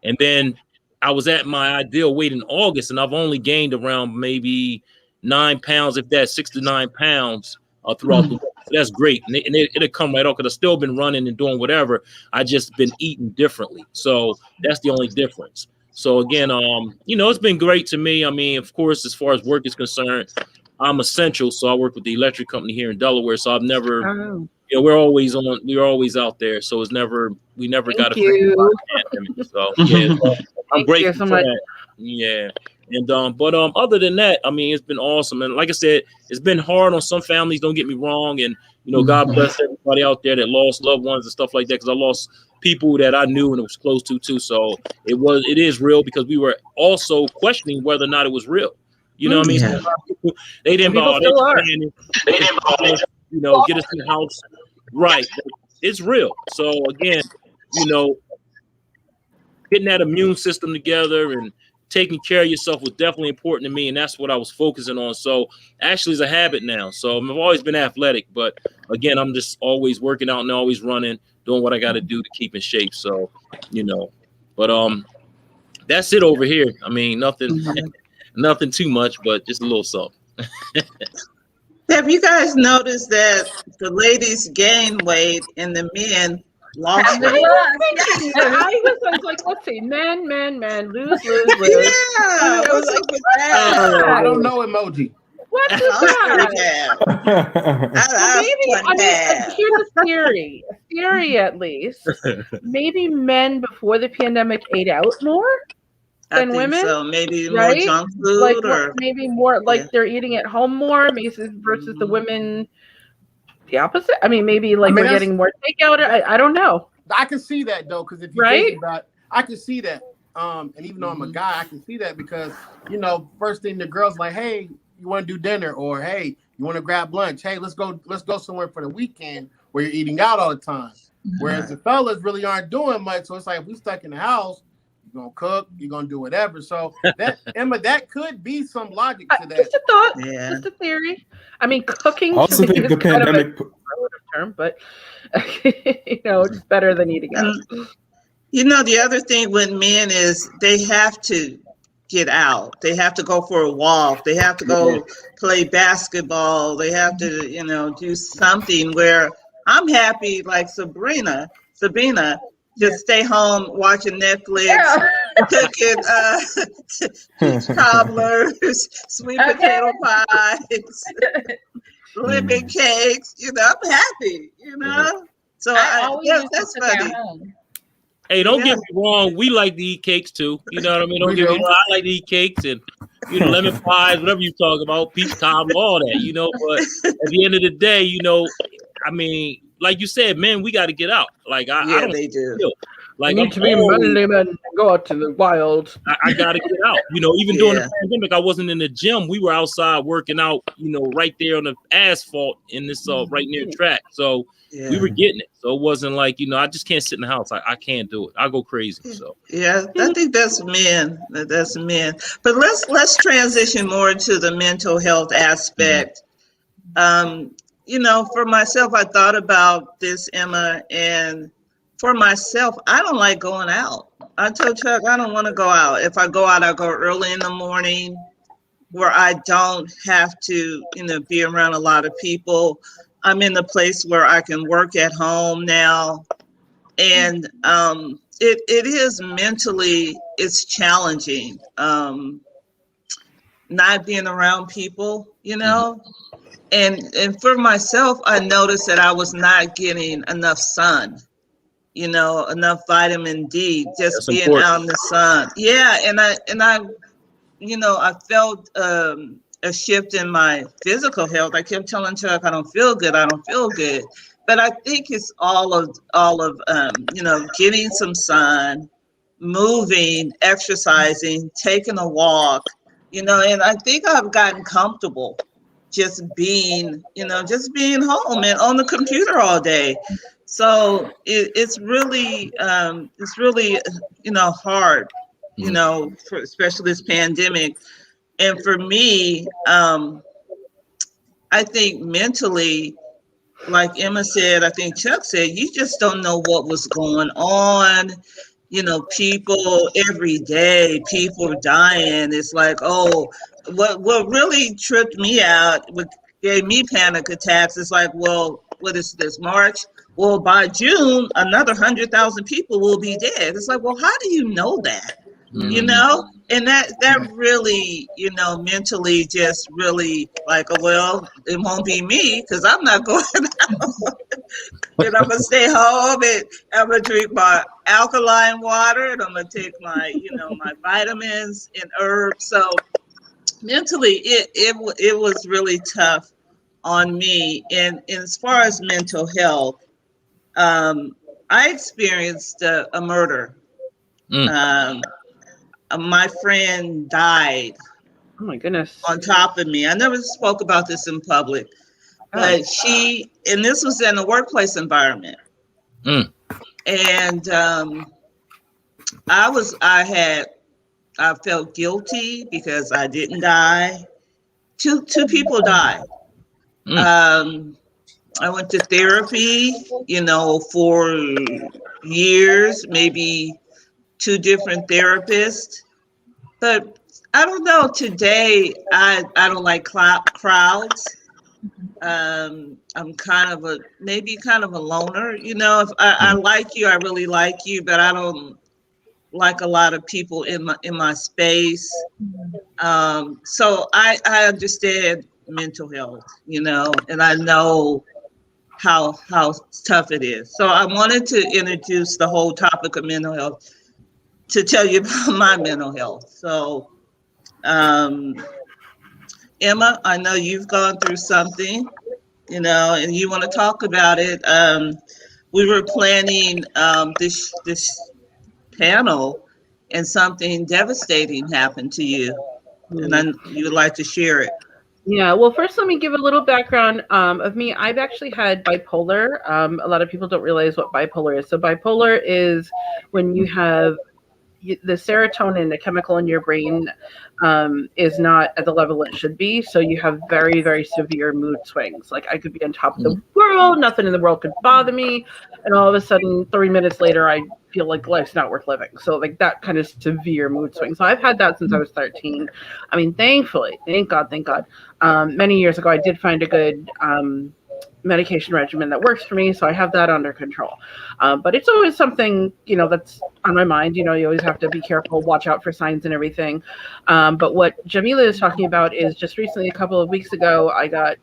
And then I was at my ideal weight in August, and I've only gained around maybe 9 pounds, if that, 6 to 9 pounds throughout the week. So that's great. And it'll come right off because I've still been running and doing whatever. I just been eating differently. So that's the only difference. So again, it's been great to me. I mean, of course, as far as work is concerned, I'm essential. So I work with the electric company here in Delaware. So I've never, we're always out there. So we never got affected by the pandemic. So yeah, I'm grateful for that. Yeah. And but other than that, I mean, it's been awesome. And like I said, it's been hard on some families, don't get me wrong. And God bless everybody out there that lost loved ones and stuff like that, because I lost people that I knew and it was close to too. So it is real, because we were also questioning whether or not it was real. You know what I mean? Yeah. So people, they didn't bother. They didn't bother, get us in the house. Right. It's real. So again, getting that immune system together and taking care of yourself was definitely important to me, and that's what I was focusing on. So actually, it's a habit now. So I've always been athletic, but again, I'm just always working out and always running, doing what I got to do to keep in shape. So, but that's it over here. I mean, nothing too much, but just a little something. Have you guys noticed that the ladies gain weight and the men lost weight? I was like, let's see, men, lose. Yeah, what's up with that? I don't know emoji. What is that? Here's a theory. A theory, at least. Maybe men before the pandemic ate out more than women. So maybe more right? junk food, like or maybe more like they're eating at home more, versus the women. The opposite. I mean, maybe we're getting more takeout. I don't know. I can see that though, because if you think about it, I can see that. And even though I'm a guy, I can see that because first thing the girl's like, hey, you want to do dinner, or hey, you want to grab lunch? Hey, let's go somewhere for the weekend where you're eating out all the time. Whereas the fellas really aren't doing much. So it's like, if we stuck in the house, you're gonna cook, you're gonna do whatever. So that Emma, that could be some logic to that. Just a thought, just a theory. I mean, cooking. I also think the pandemic relative term, but it's better than eating out. The other thing with men is they have to get out. They have to go for a walk. They have to go play basketball. They have to, do something where I'm happy, like Sabina, just stay home watching Netflix, cooking peach cobblers, sweet potato pies, lemon cakes. I'm happy. So that's funny. Hey, don't get me wrong. We like to eat cakes too. You know what I mean? Don't get me wrong. I like to eat cakes and lemon pies, whatever you talk about, peach cobbler, all that. But at the end of the day, I mean, like you said, man, we got to get out. Like I don't. They do. Like need to be manly men, go out to the wild. I got to get out. Even during the pandemic, I wasn't in the gym. We were outside working out. right there on the asphalt in this right near the track. So. Yeah. We were getting it, so it wasn't like I just can't sit in the house. I can't do it. I go crazy. So I think that's men. That's men. But let's transition more into the mental health aspect. For myself, I thought about this, Emma, and for myself, I don't like going out. I told Chuck I don't want to go out. If I go out, I go early in the morning, where I don't have to, be around a lot of people. I'm in the place where I can work at home now, and it is mentally, it's challenging, not being around people, and for myself, I noticed that I was not getting enough sun, enough vitamin D, just That's being important. out in the sun. Yeah, and I felt a shift in my physical health. I kept telling Chuck, I don't feel good. But I think it's all of getting some sun, moving, exercising, taking a walk, and I think I've gotten comfortable just being home and on the computer all day. So it's really hard, for especially this pandemic. And for me, I think mentally, like Emma said, I think Chuck said, you just don't know what was going on. People every day, people dying. It's like, what really tripped me out gave me panic attacks. It's like, well, what is this, March? Well, by June, another 100,000 people will be dead. It's like, well, how do you know that? You know, and that really, you know, mentally just really like, oh, well, it won't be me because I'm not going out. And I'm gonna stay home and I'm gonna drink my alkaline water and I'm gonna take my, you know, my vitamins and herbs. So mentally, it was really tough on me. And as far as mental health, I experienced a murder. Mm. My friend died Oh my goodness. on top of me. I never spoke about this in public, but and this was in a workplace environment. Mm. And I felt guilty because I didn't die. Two people died. I went to therapy, you know, for years, maybe 2 different therapists. But I don't know. Today, I don't like crowds. I'm kind of a loner. You know, if I like you, I really like you, but I don't like a lot of people in my space. So I understand mental health, you know, and I know how tough it is. So I wanted to introduce the whole topic of mental health to tell you about my mental health. So, Emma, I know you've gone through something, you know, and you want to talk about it. We were planning this panel, and something devastating happened to you, and then you would like to share it. Yeah, well, first, let me give a little background of me. I've actually had bipolar. A lot of people don't realize what bipolar is. So, bipolar is when you have the serotonin, the chemical in your brain, is not at the level it should be. So you have very, very severe mood swings. Like I could be on top of the world, nothing in the world could bother me, and all of a sudden, 3 minutes later, I feel like life's not worth living. So like that kind of severe mood swing. So I've had that since I was 13. I mean, thankfully, thank God. Many years ago, I did find a good medication regimen that works for me, so I have that under control. But it's always something, you know, that's on my mind. You know, you always have to be careful, watch out for signs and everything. But what Jamila is talking about is just recently, a couple of weeks ago, I got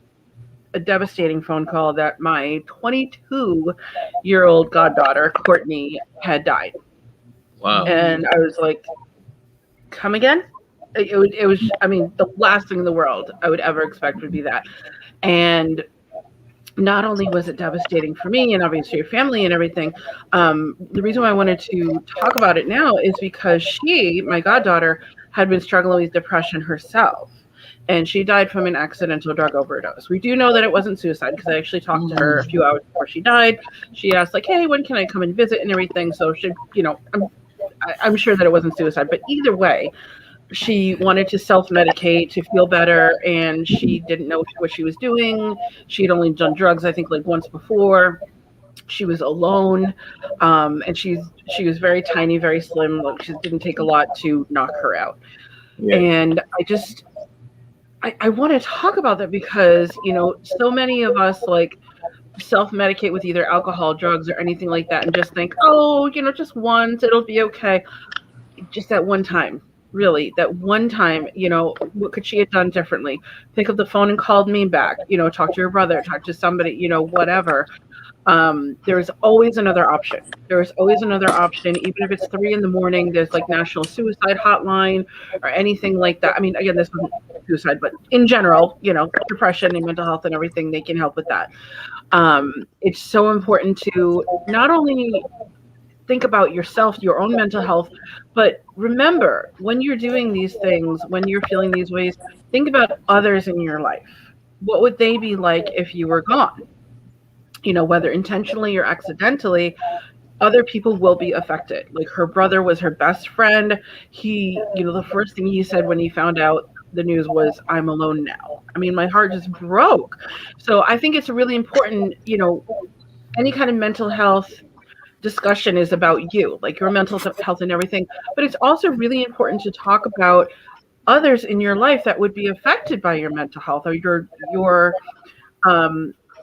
a devastating phone call that my 22-year-old goddaughter, Courtney, had died. Wow. And I was like, come again? It was, I mean, the last thing in the world I would ever expect would be that. And not only was it devastating for me and obviously your family and everything, the reason why I wanted to talk about it now is because she, my goddaughter, had been struggling with depression herself. And she died from an accidental drug overdose. We do know that it wasn't suicide because I actually talked to her a few hours before she died. She asked, like, hey, when can I come and visit and everything? So she, you know, I'm sure that it wasn't suicide. But either way, she wanted to self-medicate to feel better, and she didn't know what she was doing. She had only done drugs, I think, like once before. She was alone, and she was very tiny, very slim. Like, she didn't take a lot to knock her out. Yeah. And I want to talk about that because, you know, so many of us like self-medicate with either alcohol, drugs, or anything like that, and just think, oh, you know, just once, it'll be okay. Just that one time. Really, that one time, you know, what could she have done differently? Pick up the phone and called me back, you know, talk to your brother, talk to somebody, you know, whatever. There's always another option. There's always another option. Even if it's 3 a.m, there's like National Suicide Hotline or anything like that. I mean, again, this isn't suicide, but in general, you know, depression and mental health and everything, they can help with that. It's so important to not only think about yourself, your own mental health, but remember when you're doing these things, when you're feeling these ways, think about others in your life. What would they be like if you were gone? You know, whether intentionally or accidentally, other people will be affected. Like her brother was her best friend. He, you know, the first thing he said when he found out the news was, I'm alone now. I mean, my heart just broke. So I think it's really important, you know, any kind of mental health discussion is about you, like your mental health and everything, but it's also really important to talk about others in your life that would be affected by your mental health, or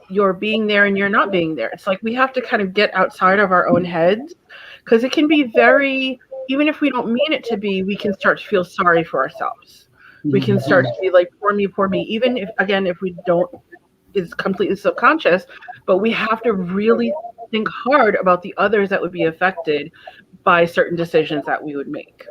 your being there and you're not being there. It's like we have to kind of get outside of our own heads, because it can be very, even if we don't mean it to be, we can start to feel sorry for ourselves. We can start to be like, poor me, even if we don't, it's completely subconscious, but we have to really think hard about the others that would be affected by certain decisions that we would make.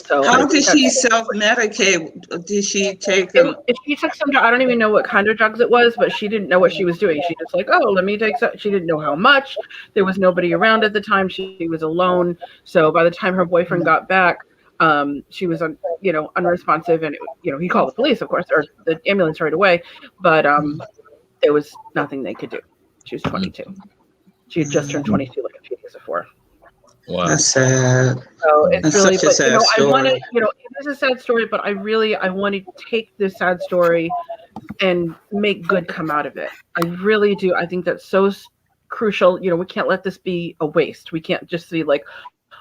So How did she self-medicate? Did she take them? If she took some, I don't even know what kind of drugs it was, but she didn't know what she was doing. She just like, oh, let me take some. She didn't know how much. There was nobody around at the time. She was alone. So by the time her boyfriend got back, she was unresponsive, and he called the police, of course, or the ambulance right away. But there was nothing they could do. She was 22. She had just turned 22 like a few days before. Wow. That's sad. So it's That's really, such a sad I story. want to, it is a sad story, but I want to take this sad story and make good come out of it. I really do. I think that's so crucial. We can't let this be a waste. We can't just see like,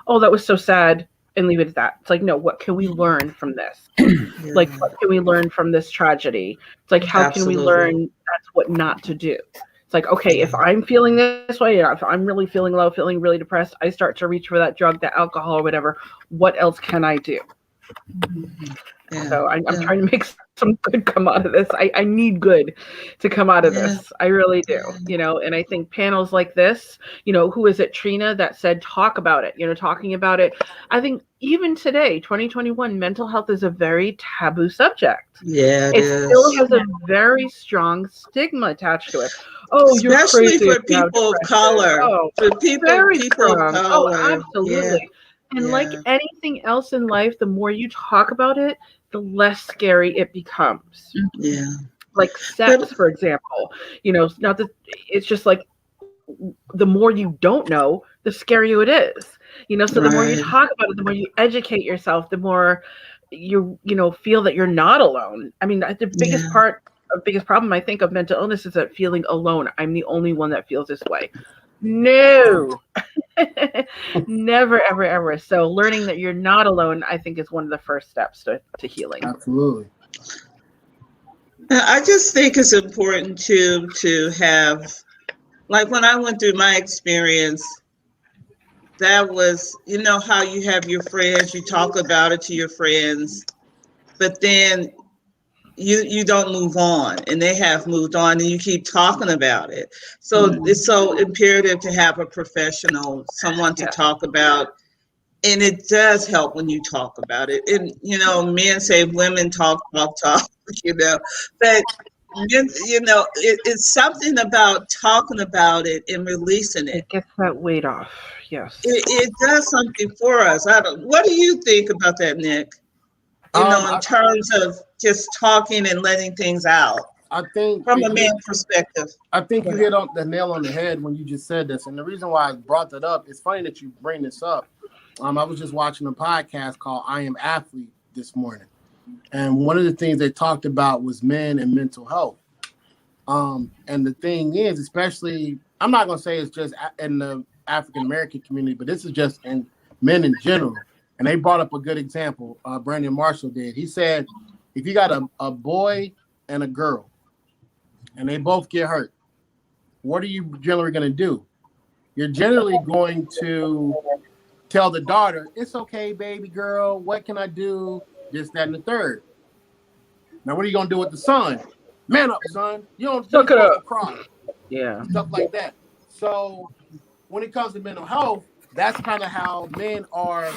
oh, that was so sad, and leave it at that. It's like, no, what can we learn from this? Like, what can we learn from this tragedy? It's like, how can we learn that's what not to do? It's like, okay, if I'm feeling this way, if I'm really feeling low, feeling really depressed, I start to reach for that drug, that alcohol, or whatever. What else can I do? So I'm trying to make some good come out of this. I need good to come out of this. I really do. And I think panels like this, who is it, Trina, that said, talk about it, talking about it. I think even today, 2021, mental health is a very taboo subject. Yeah, it still has a very strong stigma attached to it. Oh, especially you're crazy for people of color. For people of color. Oh, absolutely. And like anything else in life, the more you talk about it, the less scary it becomes. Yeah. Like sex, for example, not that it's just like the more you don't know, the scarier it is. So the more you talk about it, the more you educate yourself, the more you feel that you're not alone. I mean, the biggest problem I think of mental illness is that feeling alone. I'm the only one that feels this way. No. Never, ever, ever. So learning that you're not alone, I think, is one of the first steps to healing. Absolutely. I just think it's important to have, like when I went through my experience, that was, how you have your friends, you talk about it to your friends, but then you don't move on, and they have moved on, and you keep talking about it. So it's so imperative to have a professional, someone to talk about, and it does help when you talk about it. And men say women talk, but it's something about talking about it and releasing it. It gets that weight off. Yes, it does something for us. What do you think about that, Nick? In terms of just talking and letting things out. I think from a man's perspective. I think you hit on the nail on the head when you just said this. And the reason why I brought that up, it's funny that you bring this up. I was just watching a podcast called I Am Athlete this morning. And one of the things they talked about was men and mental health. And the thing is, especially, I'm not going to say it's just in the African-American community, but this is just in men in general. And they brought up a good example. Brandon Marshall did. He said, if you got a boy and a girl, and they both get hurt, what are you generally going to do? You're generally going to tell the daughter, it's okay, baby girl. What can I do? This, that, and the third. Now, what are you going to do with the son? Man up, son. You don't supposed to cry. Yeah. Stuff like that. So when it comes to mental health, that's kind of how men are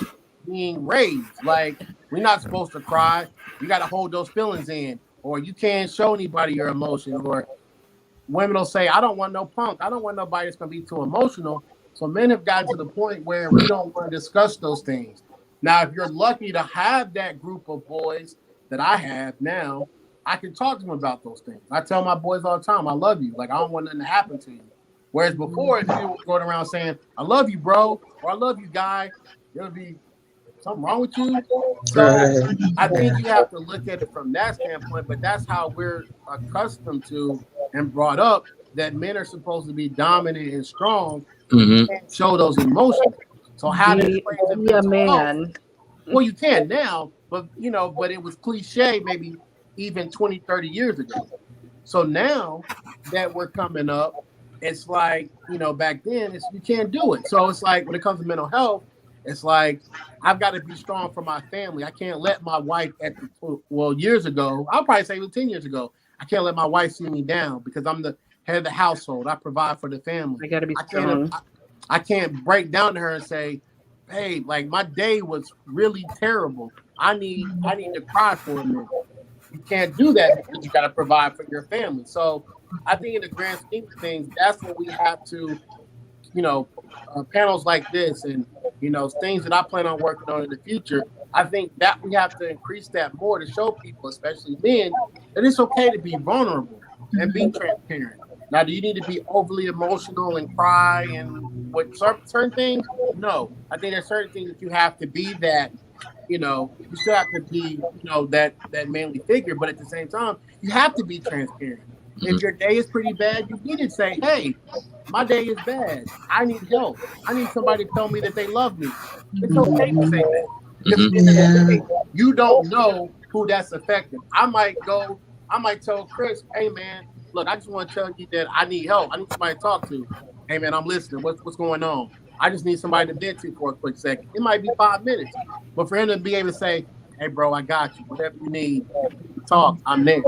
being raised. Like, we're not supposed to cry. You got to hold those feelings in, or you can't show anybody your emotions. Or women will say, I don't want no punk. I don't want nobody that's going to be too emotional. So men have gotten to the point where we don't want to discuss those things. Now, if you're lucky to have that group of boys that I have now, I can talk to them about those things. I tell my boys all the time, I love you. Like, I don't want nothing to happen to you. Whereas before, if you were going around saying, I love you, bro, or I love you, guy, there would be something wrong with you. So I think you have to look at it from that standpoint, but that's how we're accustomed to and brought up, that men are supposed to be dominant and strong and show those emotions. So how to explain to man? Well, you can now, but but it was cliche maybe even 20, 30 years ago. So now that we're coming up, it's like, back then you can't do it. So it's like when it comes to mental health, it's like I've got to be strong for my family. I can't let my wife years ago, I'll probably say even 10 years ago, I can't let my wife see me down because I'm the head of the household. I provide for the family. I gotta be strong. I can't break down to her and say, hey, like my day was really terrible. I need to cry for a minute. You can't do that because you got to provide for your family. So I think in the grand scheme of things, that's what we have to, panels like this and, things that I plan on working on in the future. I think that we have to increase that more to show people, especially men, that it's okay to be vulnerable and be transparent. Now, do you need to be overly emotional and cry and with certain things? No. I think there's certain things that you have to be that, you still have to be, that manly figure, but at the same time, you have to be transparent. If your day is pretty bad, you need to say, hey, my day is bad. I need help. I need somebody to tell me that they love me. It's okay to say that. Because at the end of the day, you don't know who that's affecting. I might tell Chris, hey, man, look, I just want to tell you that I need help. I need somebody to talk to. Hey, man, I'm listening. What's going on? I just need somebody to vent to for a quick second. It might be 5 minutes. But for him to be able to say, hey, bro, I got you. Whatever you need, talk, I'm there.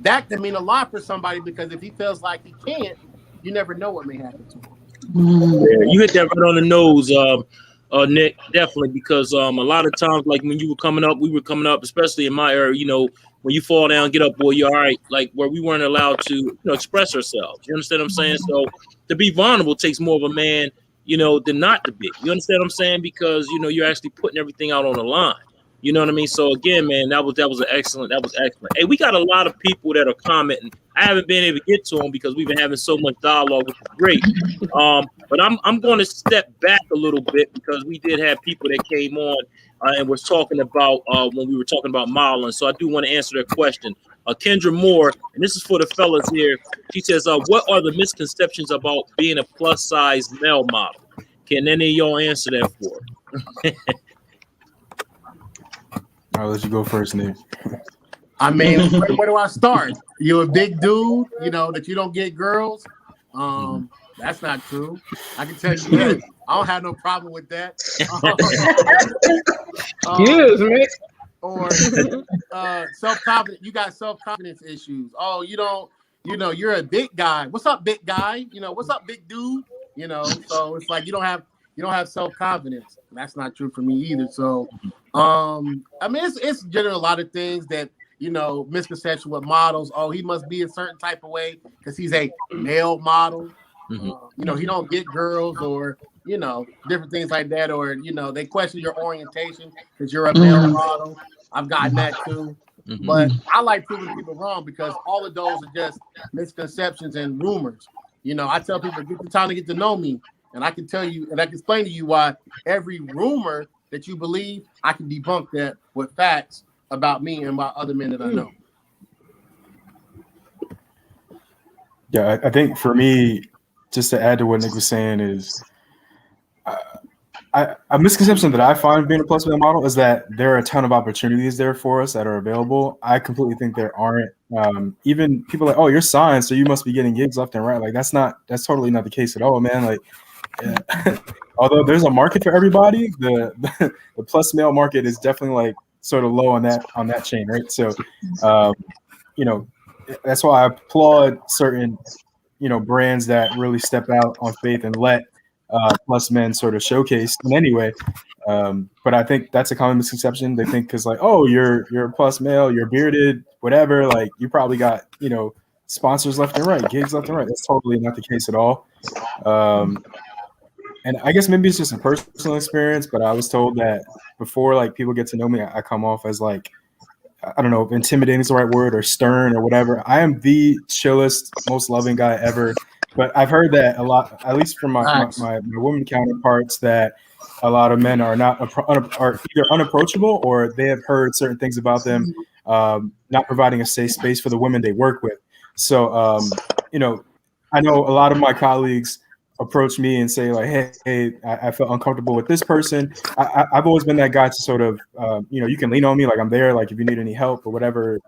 That can mean a lot for somebody because if he feels like he can't, you never know what may happen to him. Yeah, you hit that right on the nose, Nick, definitely, because a lot of times, like when you were coming up, we were coming up, especially in my era, when you fall down, get up, boy, you're all right. Like where we weren't allowed to, express ourselves. You understand what I'm saying? So to be vulnerable takes more of a man, than not to be. You understand what I'm saying? Because, you're actually putting everything out on the line. You know what I mean? So again, man, that was excellent. Hey, we got a lot of people that are commenting. I haven't been able to get to them because we've been having so much dialogue, which is great. But I'm going to step back a little bit because we did have people that came on and was talking about when we were talking about modeling. So I do want to answer that question. Kendra Moore, and this is for the fellas here. She says, "What are the misconceptions about being a plus size male model?" Can any of y'all answer that for? I'll let you go first, Nick. I mean, where do I start? You're a big dude, that you don't get girls. That's not true. I can tell you that. I don't have no problem with that. Excuse me. Or self-confidence. You got self-confidence issues. Oh, you don't. You're a big guy. What's up, big guy? What's up, big dude? So it's like you don't have self-confidence. That's not true for me either. So, I mean, it's generally a lot of things that, misconception with models. Oh, he must be a certain type of way because he's a male model. He don't get girls or, different things like that. Or, they question your orientation because you're a male model. I've gotten that too. But I like proving people wrong because all of those are just misconceptions and rumors. I tell people, get the time to get to know me. And I can tell you, and I can explain to you why every rumor that you believe, I can debunk that with facts about me and about other men that I know. Yeah, I think for me, just to add to what Nick was saying is, a misconception that I find being a plus male model is that there are a ton of opportunities there for us that are available. I completely think there aren't. Even people like, oh, you're signed, so you must be getting gigs left and right. Like that's totally not the case at all, man. Like, yeah. Although there's a market for everybody, the plus male market is definitely like sort of low on that chain, right? So, that's why I applaud certain, brands that really step out on faith and let plus men sort of showcase in any way. But I think that's a common misconception. They think because like, oh, you're a plus male, you're bearded, whatever. Like you probably got, sponsors left and right, gigs left and right. That's totally not the case at all. And I guess maybe it's just a personal experience, but I was told that before like people get to know me, I come off as like, I don't know if intimidating is the right word or stern or whatever. I am the chillest, most loving guy ever. But I've heard that a lot, at least from my women counterparts, that a lot of men are are either unapproachable or they have heard certain things about them not providing a safe space for the women they work with. So, I know a lot of my colleagues approach me and say like, hey, I felt uncomfortable with this person. I've always been that guy to sort of, you can lean on me, like I'm there, like if you need any help or whatever.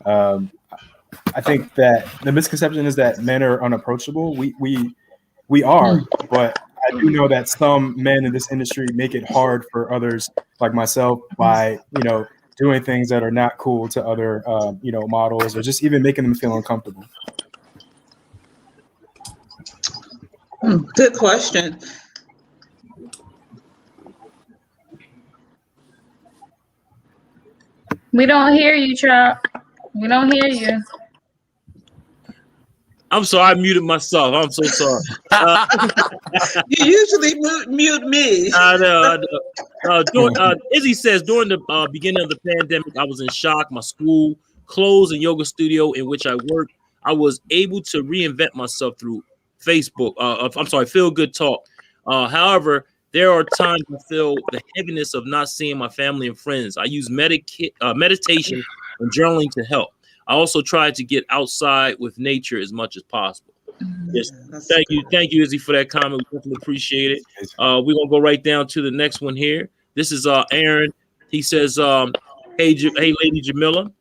I think that the misconception is that men are unapproachable. We are, but I do know that some men in this industry make it hard for others like myself by, doing things that are not cool to other, models, or just even making them feel uncomfortable. Good question. We don't hear you, Chuck. We don't hear you. I'm sorry, I muted myself. I'm so sorry. You usually mute me. I know. Izzy says, during the beginning of the pandemic, I was in shock. My school closed and yoga studio in which I work. I was able to reinvent myself through Facebook. Feel Good Talk. However, there are times I feel the heaviness of not seeing my family and friends. I use meditation and journaling to help. I also try to get outside with nature as much as possible. Yes, thank you, Izzy, for that comment. We definitely appreciate it. We're gonna go right down to the next one here. This is Aaron. He says, "Hey, Lady Jamila."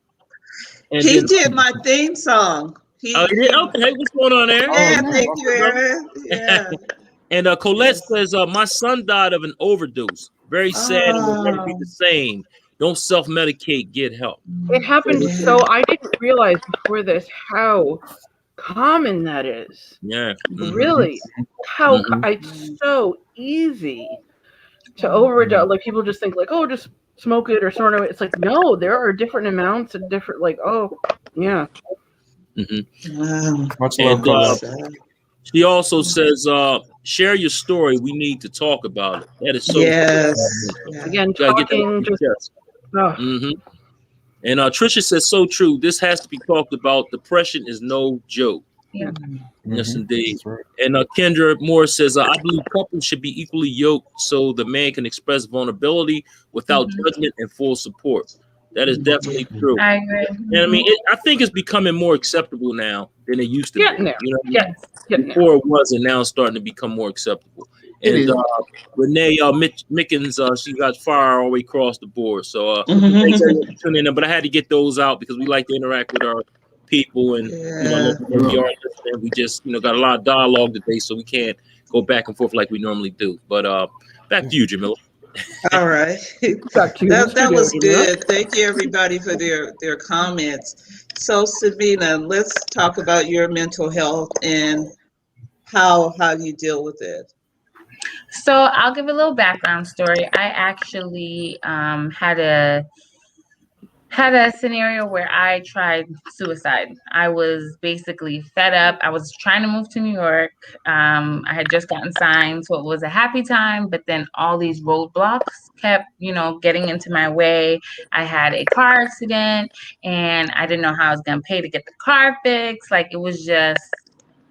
And he did my theme song. Okay, what's going on, Aaron? Yeah, thank you, Aaron. Yeah. And Colette says, "My son died of an overdose. Very sad. It will never be the same. Don't self-medicate. Get help." It happened. So I didn't realize before this how common that is. Yeah. Mm-hmm. Really, how it's so easy to overdose. Like people just think like, oh, just smoke it or snort it. It's like, no, there are different amounts and different yeah. Mm-hmm. Wow. Much love, she also says, "Share your story. We need to talk about it." That is so. Yes. Again, talking. Mm-hmm. And Trisha says, "So true. This has to be talked about. Depression is no joke." Yeah. Yes, indeed. Right. And Kendra Moore says, "I believe couples should be equally yoked so the man can express vulnerability without judgment and full support." That is definitely true. I agree. And I mean, I think it's becoming more acceptable now than it used to be. There. Before it wasn't. Now it's starting to become more acceptable. And Renee Mickens, she got fire all the way across the board. So thanks for tuning in. But I had to get those out because we like to interact with our people, and we just got a lot of dialogue today, so we can't go back and forth like we normally do. But back to you, Jamila. All right. That was good. Thank you, everybody, for their comments. So, Sabina, let's talk about your mental health and how you deal with it. So I'll give a little background story. I actually had a scenario where I tried suicide. I was basically fed up. I was trying to move to New York. I had just gotten signed, so it was a happy time, but then all these roadblocks kept, getting into my way. I had a car accident and I didn't know how I was going to pay to get the car fixed. Like, it was just,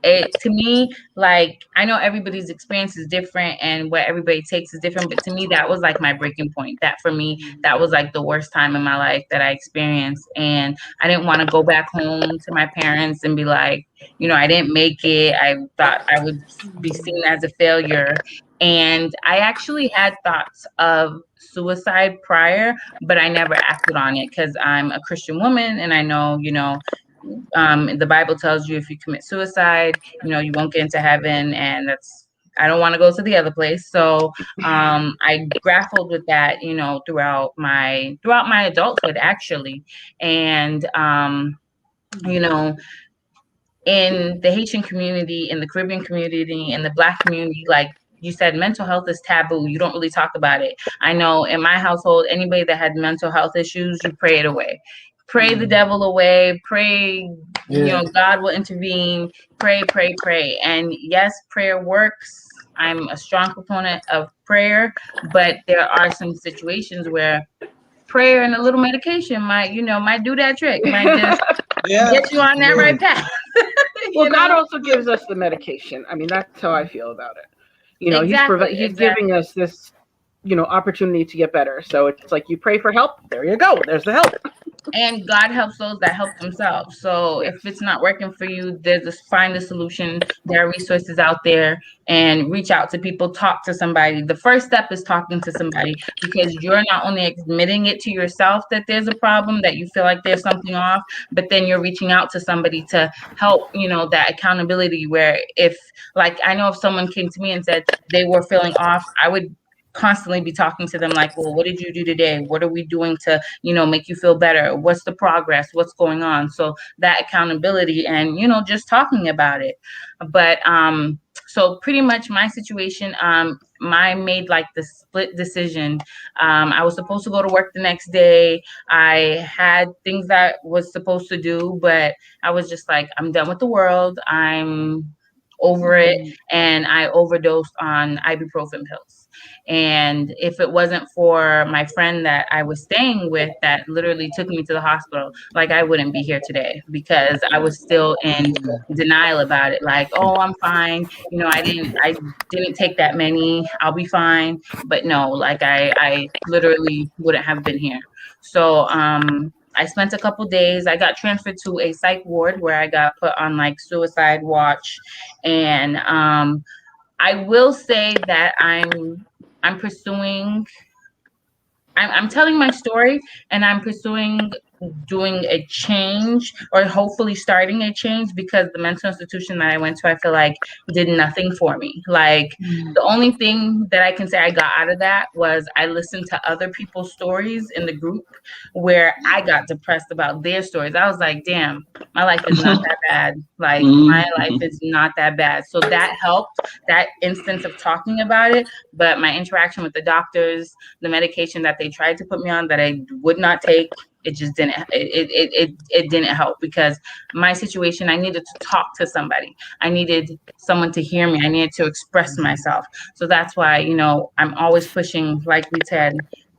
to me, like, I know everybody's experience is different and what everybody takes is different, but to me, that was like my breaking point. That for me, that was like the worst time in my life that I experienced. And I didn't want to go back home to my parents and be like, I didn't make it. I thought I would be seen as a failure. And I actually had thoughts of suicide prior, but I never acted on it because I'm a Christian woman and I know, the Bible tells you if you commit suicide, you won't get into heaven, and I don't want to go to the other place. So I grappled with that, throughout my adulthood, actually. And in the Haitian community, in the Caribbean community, in the Black community, like you said, mental health is taboo. You don't really talk about it. I know in my household, anybody that had mental health issues, you pray it away. Pray the devil away, pray, God will intervene, pray. And yes, prayer works. I'm a strong proponent of prayer, but there are some situations where prayer and a little medication might do that trick, might just get you on that right path. Well, God also gives us the medication. I mean, that's how I feel about it. He's giving us this, opportunity to get better. So it's like you pray for help. There you go. There's the help. And God helps those that help themselves. So if it's not working for you, find a solution. There are resources out there, and reach out to people, talk to somebody. The first step is talking to somebody, because you're not only admitting it to yourself that there's a problem, that you feel like there's something off, but then you're reaching out to somebody to help, that accountability, where if, like, I know if someone came to me and said they were feeling off, I would constantly be talking to them like, well, what did you do today? What are we doing to, make you feel better? What's the progress? What's going on? So that accountability, and, just talking about it. But so pretty much my situation, I made like the split decision. I was supposed to go to work the next day. I had things that was supposed to do, but I was just like, I'm done with the world. I'm over it. And I overdosed on ibuprofen pills. And if it wasn't for my friend that I was staying with that literally took me to the hospital, like, I wouldn't be here today, because I was still in denial about it. Like, oh, I'm fine. I didn't take that many. I'll be fine. But no, like, I literally wouldn't have been here. So I spent a couple days. I got transferred to a psych ward where I got put on like suicide watch. And I will say that I'm pursuing, I'm telling my story, and I'm pursuing doing a change, or hopefully starting a change, because the mental institution that I went to, I feel like, did nothing for me. Like, the only thing that I can say I got out of that was I listened to other people's stories in the group where I got depressed about their stories. I was like, damn, my life is not that bad. Like, my life is not that bad. So that helped, that instance of talking about it. But my interaction with the doctors, the medication that they tried to put me on that I would not take, it just didn't, it didn't help, because my situation, I needed to talk to somebody. I needed someone to hear me. I needed to express myself. So that's why, I'm always pushing, like we said,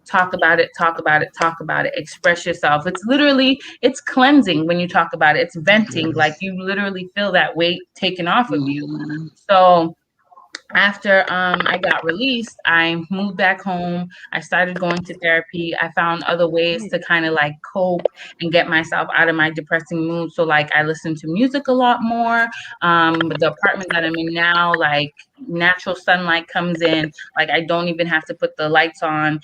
talk about it, talk about it, talk about it, express yourself. It's cleansing when you talk about it. It's venting. Like, you literally feel that weight taken off of you. So after I got released, I moved back home. I started going to therapy. I found other ways to kind of like cope and get myself out of my depressing mood. So like, I listen to music a lot more. The apartment that I'm in now, like, natural sunlight comes in. Like, I don't even have to put the lights on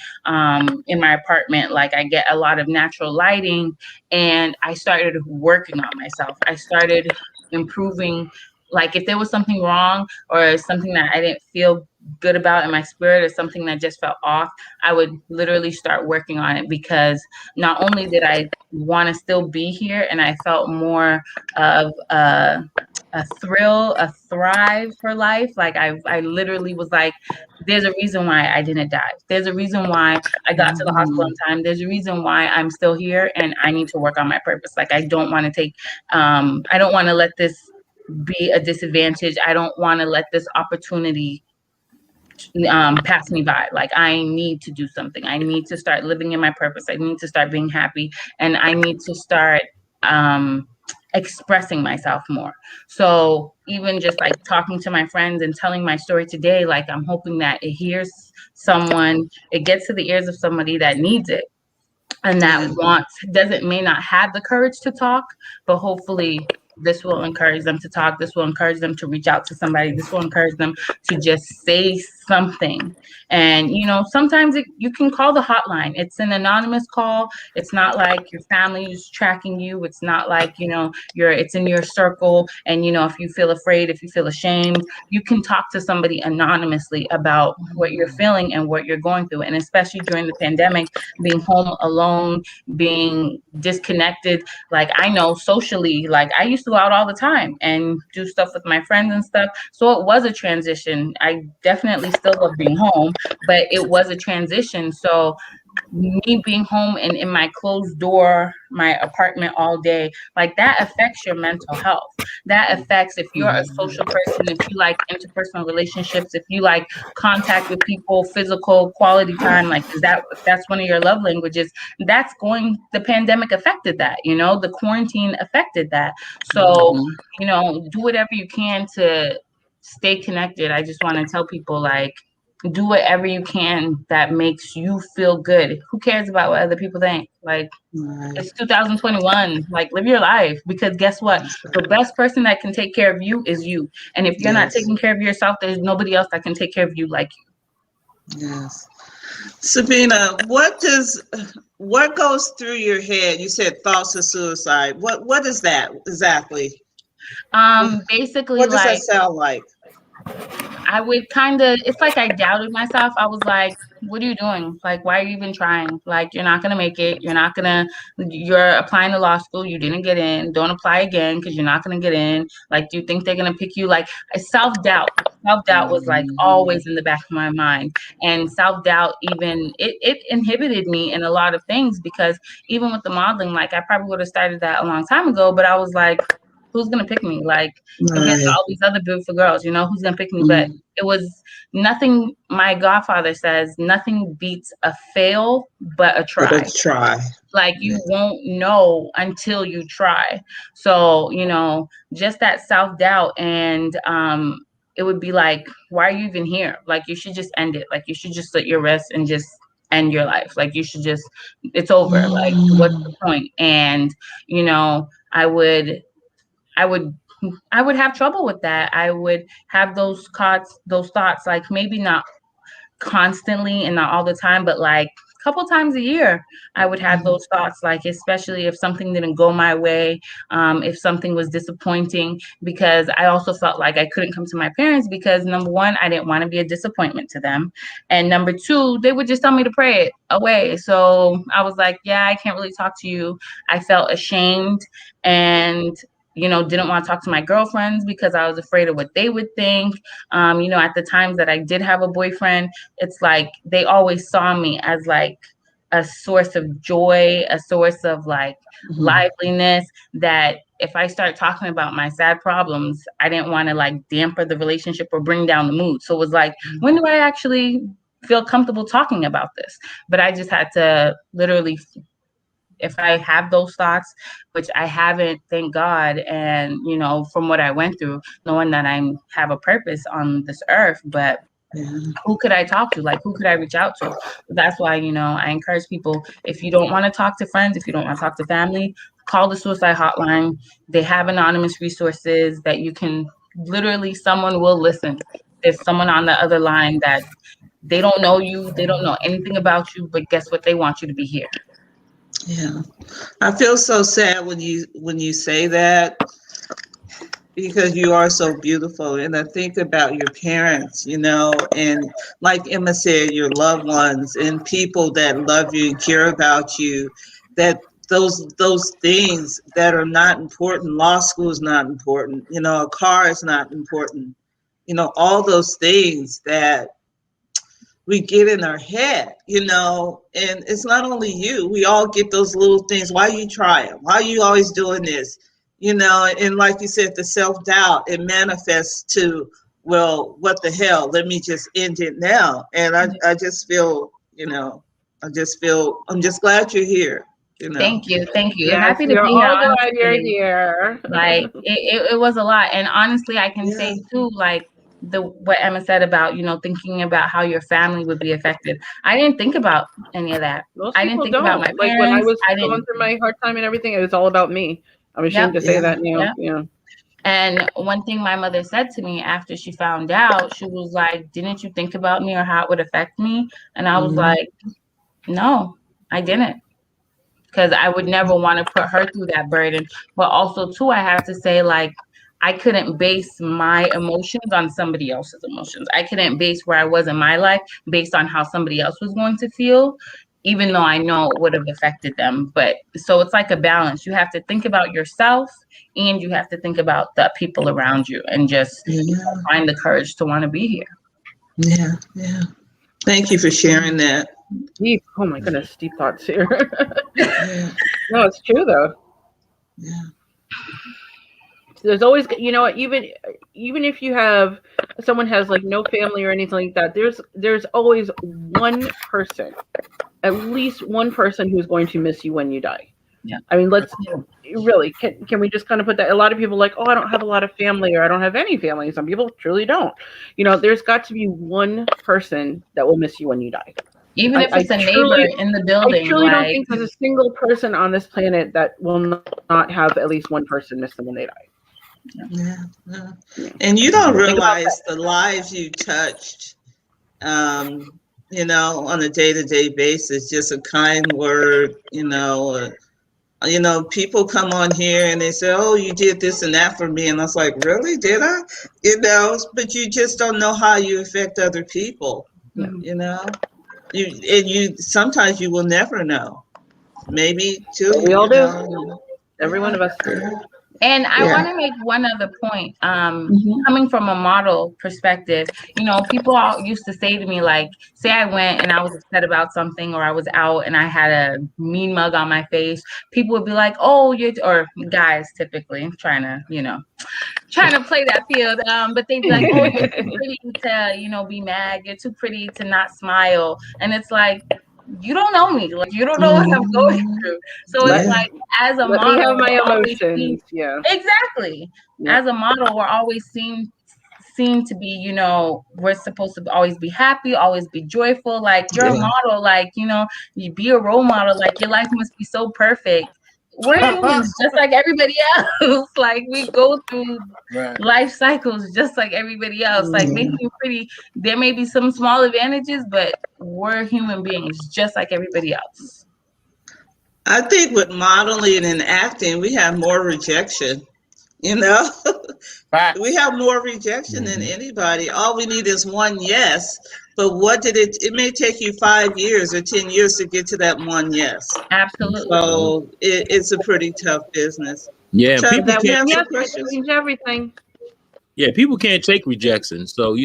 in my apartment. Like, I get a lot of natural lighting, and I started working on myself. I started improving. Like, if there was something wrong or something that I didn't feel good about in my spirit, or something that just felt off, I would literally start working on it, because not only did I want to still be here, and I felt more of a thrill, a thrive for life. Like, I literally was like, there's a reason why I didn't die. There's a reason why I got to the hospital in time. There's a reason why I'm still here, and I need to work on my purpose. Like, I don't want to I don't want to let this be a disadvantage. I don't want to let this opportunity pass me by. Like, I need to do something. I need to start living in my purpose. I need to start being happy, and I need to start expressing myself more. So even just like talking to my friends and telling my story today, like, I'm hoping that it gets to the ears of somebody that needs it, and that may not have the courage to talk, but hopefully this will encourage them to talk. This will encourage them to reach out to somebody. This will encourage them to just say something. And, sometimes you can call the hotline. It's an anonymous call. It's not like your family is tracking you. It's not like, it's in your circle. And, if you feel afraid, if you feel ashamed, you can talk to somebody anonymously about what you're feeling and what you're going through. And especially during the pandemic, being home alone, being disconnected. Like, I know socially, like, I used to go out all the time and do stuff with my friends and stuff. So it was a transition. I definitely still love being home, but it was a transition. So me being home and in my closed door, my apartment all day, like, that affects your mental health. That affects, if you're a social person, if you like interpersonal relationships, if you like contact with people, physical quality time, like, if that's one of your love languages, the pandemic affected that, the quarantine affected that. So, do whatever you can to stay connected. I just want to tell people, like, do whatever you can that makes you feel good. Who cares about what other people think? Like, it's 2021. Like, live your life, because guess what? The best person that can take care of you is you. And if you're not taking care of yourself, there's nobody else that can take care of you like you. Yes. Sabina, what goes through your head? You said thoughts of suicide. What is that exactly? Basically, what does like, that sound like? I would it's like I doubted myself. I was like, what are you doing? Like, why are you even trying? Like, you're not going to make it. You're applying to law school. You didn't get in. Don't apply again because you're not going to get in. Like, do you think they're going to pick you? Like, self-doubt. Self-doubt was like always in the back of my mind. And self-doubt, even it inhibited me in a lot of things, because even with the modeling, like, I probably would have started that a long time ago, but I was like, who's gonna pick me? Like, compared to all these other beautiful girls, who's gonna pick me? But it was nothing. My godfather says nothing beats a fail but a try. Like, you won't know until you try. So, just that self-doubt, and it would be like, why are you even here? Like, you should just end it. Like, you should just slit your wrist and just end your life. Like, you should just, it's over. Like, what's the point? And I would have trouble with that. I would have those thoughts, like, maybe not constantly and not all the time, but like a couple times a year, I would have those thoughts, like, especially if something didn't go my way, if something was disappointing, because I also felt like I couldn't come to my parents because, number one, I didn't want to be a disappointment to them. And number two, they would just tell me to pray it away. So I was like, yeah, I can't really talk to you. I felt ashamed, and didn't want to talk to my girlfriends because I was afraid of what they would think. At the times that I did have a boyfriend, it's like they always saw me as like a source of joy, a source of like liveliness, that if I start talking about my sad problems, I didn't want to like damper the relationship or bring down the mood. So it was like, when do I actually feel comfortable talking about this? But I just had to literally, if I have those thoughts, which I haven't, thank God, and from what I went through, knowing that I have a purpose on this earth, but who could I talk to? Like, who could I reach out to? That's why, I encourage people, if you don't want to talk to friends, if you don't want to talk to family, call the suicide hotline. They have anonymous resources that you can literally, someone will listen. There's someone on the other line that they don't know you, they don't know anything about you, but guess what? They want you to be here. Yeah, I feel so sad when you say that, because you are so beautiful, and I think about your parents, and like Emma said, your loved ones and people that love you and care about you. That those things that are not important. Law school is not important. A car is not important. All those things that we get in our head, and it's not only you. We all get those little things. Why you trying? Why are you always doing this? And like you said, the self-doubt, it manifests to, well, what the hell? Let me just end it now. And I just feel, I'm just glad you're here. Thank you. Yes, Happy to be all here. glad you're here. Like, it was a lot. And honestly, I can say too, like, what Emma said about, thinking about how your family would be affected. I didn't think about any of that. I didn't think about my parents. Like, when I was going through my hard time and everything, it was all about me. I'm ashamed to say that now. Yeah. And one thing my mother said to me after she found out, she was like, didn't you think about me or how it would affect me? And I was like, no, I didn't. Because I would never want to put her through that burden. But also, too, I have to say, like, I couldn't base my emotions on somebody else's emotions. I couldn't base where I was in my life based on how somebody else was going to feel, even though I know it would have affected them. But so it's like a balance. You have to think about yourself, and you have to think about the people around you, and just find the courage to want to be here. Yeah. Thank you for sharing that. Deep. Oh my goodness, deep thoughts here. No, it's true though. Yeah. There's always, even if you have someone has like no family or anything like that, there's always one person, at least one person, who's going to miss you when you die. Yeah. I mean, let's really, can we just kind of put that? A lot of people are like, oh, I don't have a lot of family, or I don't have any family. Some people truly don't. There's got to be one person that will miss you when you die. Even if it's a neighbor in the building. I truly don't think there's a single person on this planet that will not have at least one person miss them when they die. Yeah. And you don't realize the lives you touched, on a day-to-day basis. Just a kind word, people come on here and they say, oh, you did this and that for me. And I was like, really? Did I? But you just don't know how you affect other people, You sometimes you will never know. Maybe too. We all do. Every one of us. And I want to make one other point. Coming from a model perspective, people all used to say to me, like, say I went and I was upset about something, or I was out and I had a mean mug on my face. People would be like, oh, or guys typically trying to play that field. But they'd be like, oh, you're too pretty to, be mad. You're too pretty to not smile. And it's like, you don't know me. Like, you don't know what I'm going through. So it's like, as a model, me have my emotions. Exactly. As a model, we're always seen to be, we're supposed to always be happy, always be joyful. Like, you're a model, like, you be a role model. Like, your life must be so perfect. We're humans just like everybody else. Like, we go through life cycles just like everybody else. Like, making you pretty, there may be some small advantages, but we're human beings just like everybody else. I think with modeling and acting, we have more rejection. We have more rejection than anybody. All we need is one yes. But it may take you 5 years or 10 years to get to that one yes. Absolutely. So it's a pretty tough business. Yeah, So people can't change everything. Yeah, people can't take rejection. So,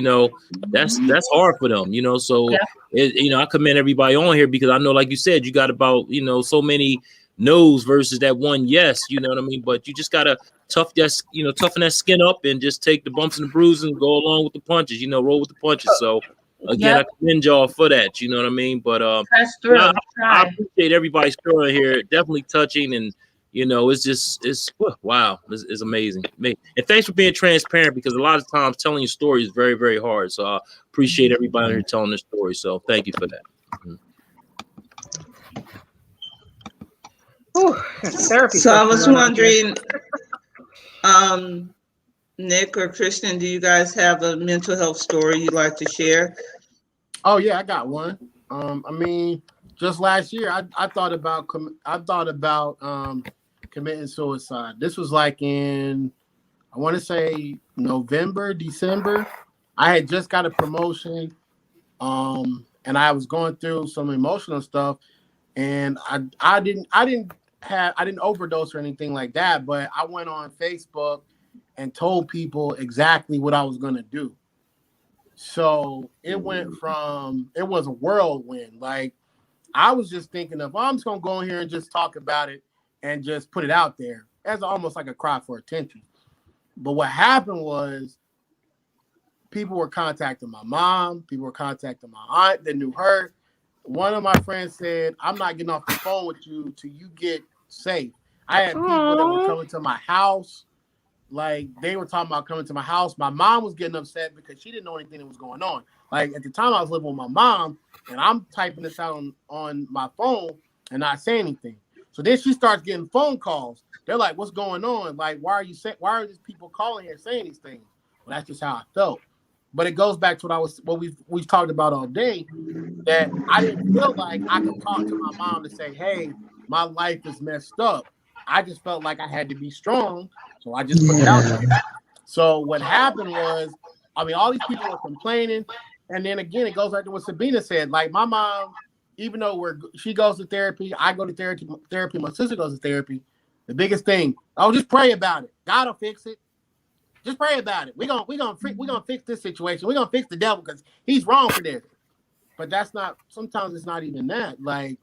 that's hard for them, so, I commend everybody on here, because I know, like you said, you got about, so many no's versus that one yes, you know what I mean? But you just got to toughen that skin up and just take the bumps and the bruises and go along with the punches, roll with the punches. So, again, I commend y'all for that, you know what I mean? But press through. I appreciate everybody's story here. Definitely touching, and it's wow, it's amazing. And thanks for being transparent, because a lot of times telling your story is very, very hard. So I appreciate everybody here telling their story. So thank you for that. Therapy. So I was wondering, Nick or Christian, do you guys have a mental health story you'd like to share? Oh yeah, I got one. Just last year, I thought about committing suicide. This was like in, I want to say November, December. I had just got a promotion, and I was going through some emotional stuff, and I didn't overdose or anything like that, but I went on Facebook and told people exactly what I was going to do. So it went from, it was a whirlwind. Like, I was just thinking of, I'm just going to go in here and just talk about it and just put it out there as almost like a cry for attention. But what happened was, people were contacting my mom, people were contacting my aunt that knew her. One of my friends said, I'm not getting off the phone with you till you get safe. I had people that were coming to my house. Like, they were talking about coming to my house. My mom was getting upset because she didn't know anything that was going on. Like, at the time I was living with my mom, and I'm typing this out on my phone and not saying anything. So then she starts getting phone calls. They're like, what's going on? Like, why are these people calling here saying these things? Well, that's just how I felt. But it goes back to what we've talked about all day, that I didn't feel like I could talk to my mom to say, hey, my life is messed up. I just felt like I had to be strong, so I just put it out there. So what happened was, all these people were complaining, and then again, it goes back to what Sabina said. Like, my mom, even though she goes to therapy, I go to therapy, my sister goes to therapy. The biggest thing, just pray about it. God will fix it. Just pray about it. We're gonna fix this situation. We're gonna fix the devil because he's wrong for this. But sometimes it's not even that. Like,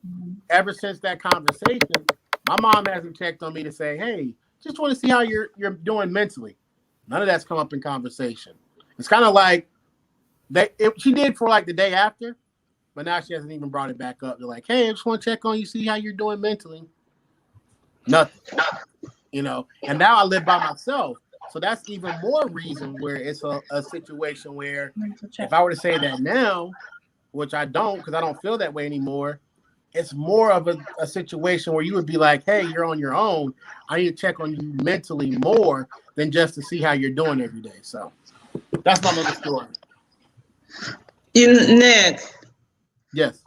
ever since that conversation, my mom hasn't checked on me to say, hey, just want to see how you're doing mentally. None of that's come up in conversation. It's kind of like she did for like the day after, but now she hasn't even brought it back up. They're like, hey, I just want to check on you, see how you're doing mentally. nothing, and now I live by myself. So that's even more reason where it's a situation where if I were to say that now, which I don't because I don't feel that way anymore, it's more of a situation where you would be like, hey, you're on your own. I need to check on you mentally more than just to see how you're doing every day. So that's my little story. Nick, Yes.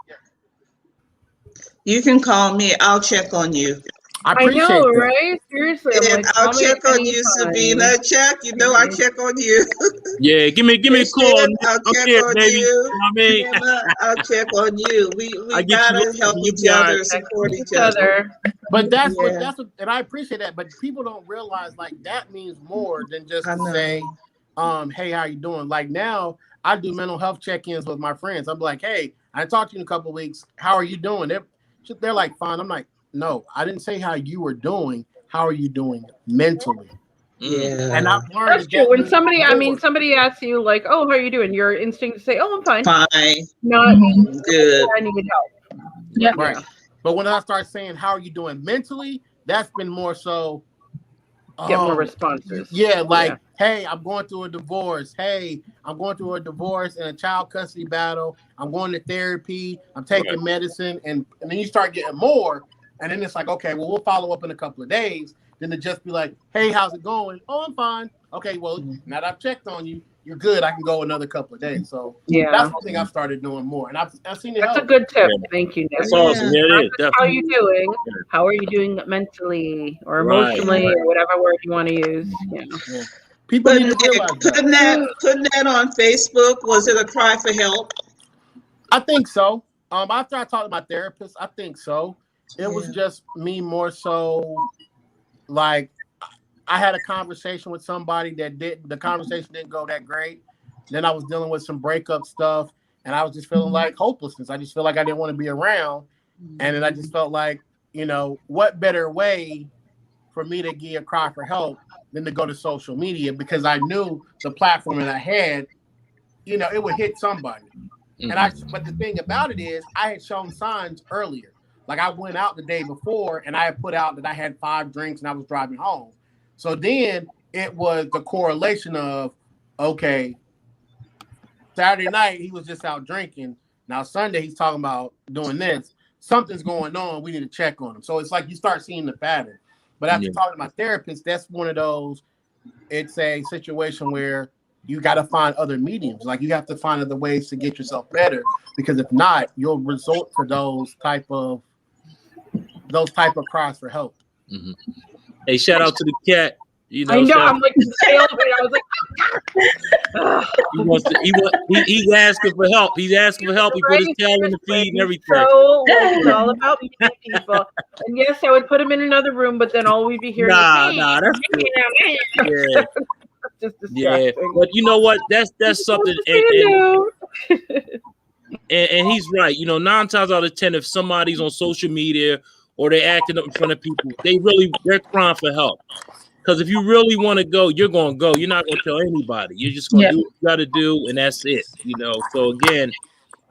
you can call me. I'll check on you. I I appreciate know, that. right? Seriously, I'm And like, I'll call me check up on you, Sabina. Check. You know I check on you. Yeah, give me a call. I'll I'm check here, on baby. you. You know what I mean? Emma, I'll check on you. We I get gotta you. help You'll each be all other, right. support each other. But that's Yeah. what, and I appreciate that. But people don't realize like that means more than just I to know. say, hey, how you doing? Like now I do mental health check-ins with my friends. I'm like, hey, I talked to you in a couple of weeks. How are you doing? They're like, fine. I'm like, no, I didn't say how you were doing. How are you doing mentally? Yeah. And I've learned That's true. When somebody asks you, like, oh, how are you doing? Your instinct to say, oh, I'm fine. Fine. Not, Good. I need help. Yep. Right. But when I start saying, how are you doing mentally? That's been more so. Get more responses. Yeah, like, hey, I'm going through a divorce. Hey, I'm going through a divorce and a child custody battle. I'm going to therapy. I'm taking medicine. And then you start getting more. And then it's like, okay, well, we'll follow up in a couple of days. Then to just be like, hey, how's it going? Oh, I'm fine. Okay, well, now that I've checked on you, you're good. I can go another couple of days. So that's one thing I've started doing more. And I've seen it That's help. a good tip. Thank you, Nick. That's awesome. Yeah, it is. How are you doing? How are you doing mentally or emotionally or whatever word you want to use? Yeah. People need to realize putting that on Facebook, was it a cry for help? I think so. After I talked to my therapist, I think so. It was just me more so like I had a conversation with somebody that the conversation didn't go that great. Then I was dealing with some breakup stuff and I was just feeling like hopelessness. I just felt like I didn't want to be around. And then I just felt like, what better way for me to give a cry for help than to go to social media because I knew the platform that I had, it would hit somebody. But the thing about it is I had shown signs earlier. Like I went out the day before and I had put out that I had 5 drinks and I was driving home. So then it was the correlation of, okay, Saturday night he was just out drinking. Now Sunday he's talking about doing this. Something's going on. We need to check on him. So it's like you start seeing the pattern. But after talking to my therapist, that's one of those, it's a situation where you got to find other mediums. Like you have to find other ways to get yourself better because if not, you'll resort to those type of cries for help. Hey, shout out to the cat. I know. I'm like in the elevator. I was like, he's asking for help. He's asking for help. He put his tail in the feed and everything. So it's all about meeting people. And yes, I would put him in another room, but then all we'd be hearing is that's good. Just distracting. But you know what? That's something. And he's right. 9 times out of 10, if somebody's on social media or they're acting up in front of people, they're crying for help. Because if you really want to go, you're going to go. You're not going to tell anybody. You're just going to do what you got to do, and that's it. So again,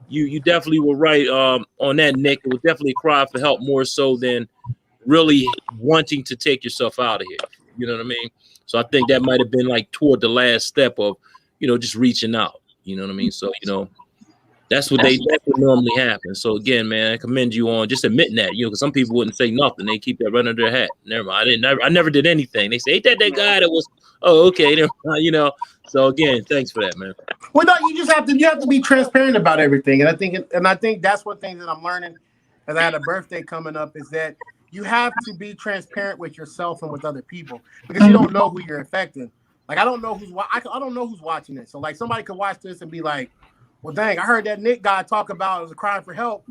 you definitely were right on that, Nick. It would definitely cry for help more so than really wanting to take yourself out of here. You know what I mean? So I think that might have been like toward the last step of, just reaching out. You know what I mean? So, that's what normally happens. So again, man, I commend you on just admitting that, because some people wouldn't say nothing. They keep that right under their hat. Never mind. I never did anything. They say, ain't that guy that was, oh, okay. So again, thanks for that, man. Well, no, you have to be transparent about everything. And I think that's one thing that I'm learning as I had a birthday coming up is that you have to be transparent with yourself and with other people because you don't know who you're affecting. Like, I don't know who's watching this. So like somebody could watch this and be like, well, dang, I heard that Nick guy talk about it was a cry for help.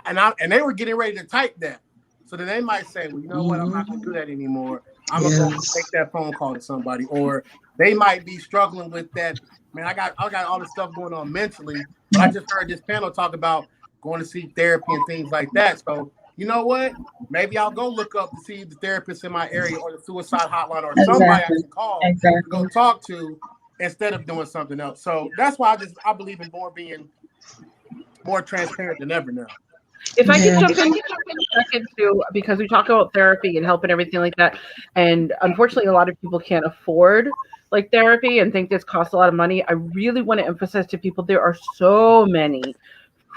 And they were getting ready to type that. So then they might say, well, you know what? I'm not going to do that anymore. I'm going to go take that phone call to somebody. Or they might be struggling with that. Man, I got all this stuff going on mentally. But I just heard this panel talk about going to see therapy and things like that. So you know what? Maybe I'll go look up to see the therapist in my area or the suicide hotline or somebody I can call to go talk to instead of doing something else. So that's why I believe in being more transparent than ever now. If I could Yeah. jump in for a second too, because we talk about therapy and help and everything like that, and unfortunately, a lot of people can't afford like therapy and think this costs a lot of money. I really want to emphasize to people there are so many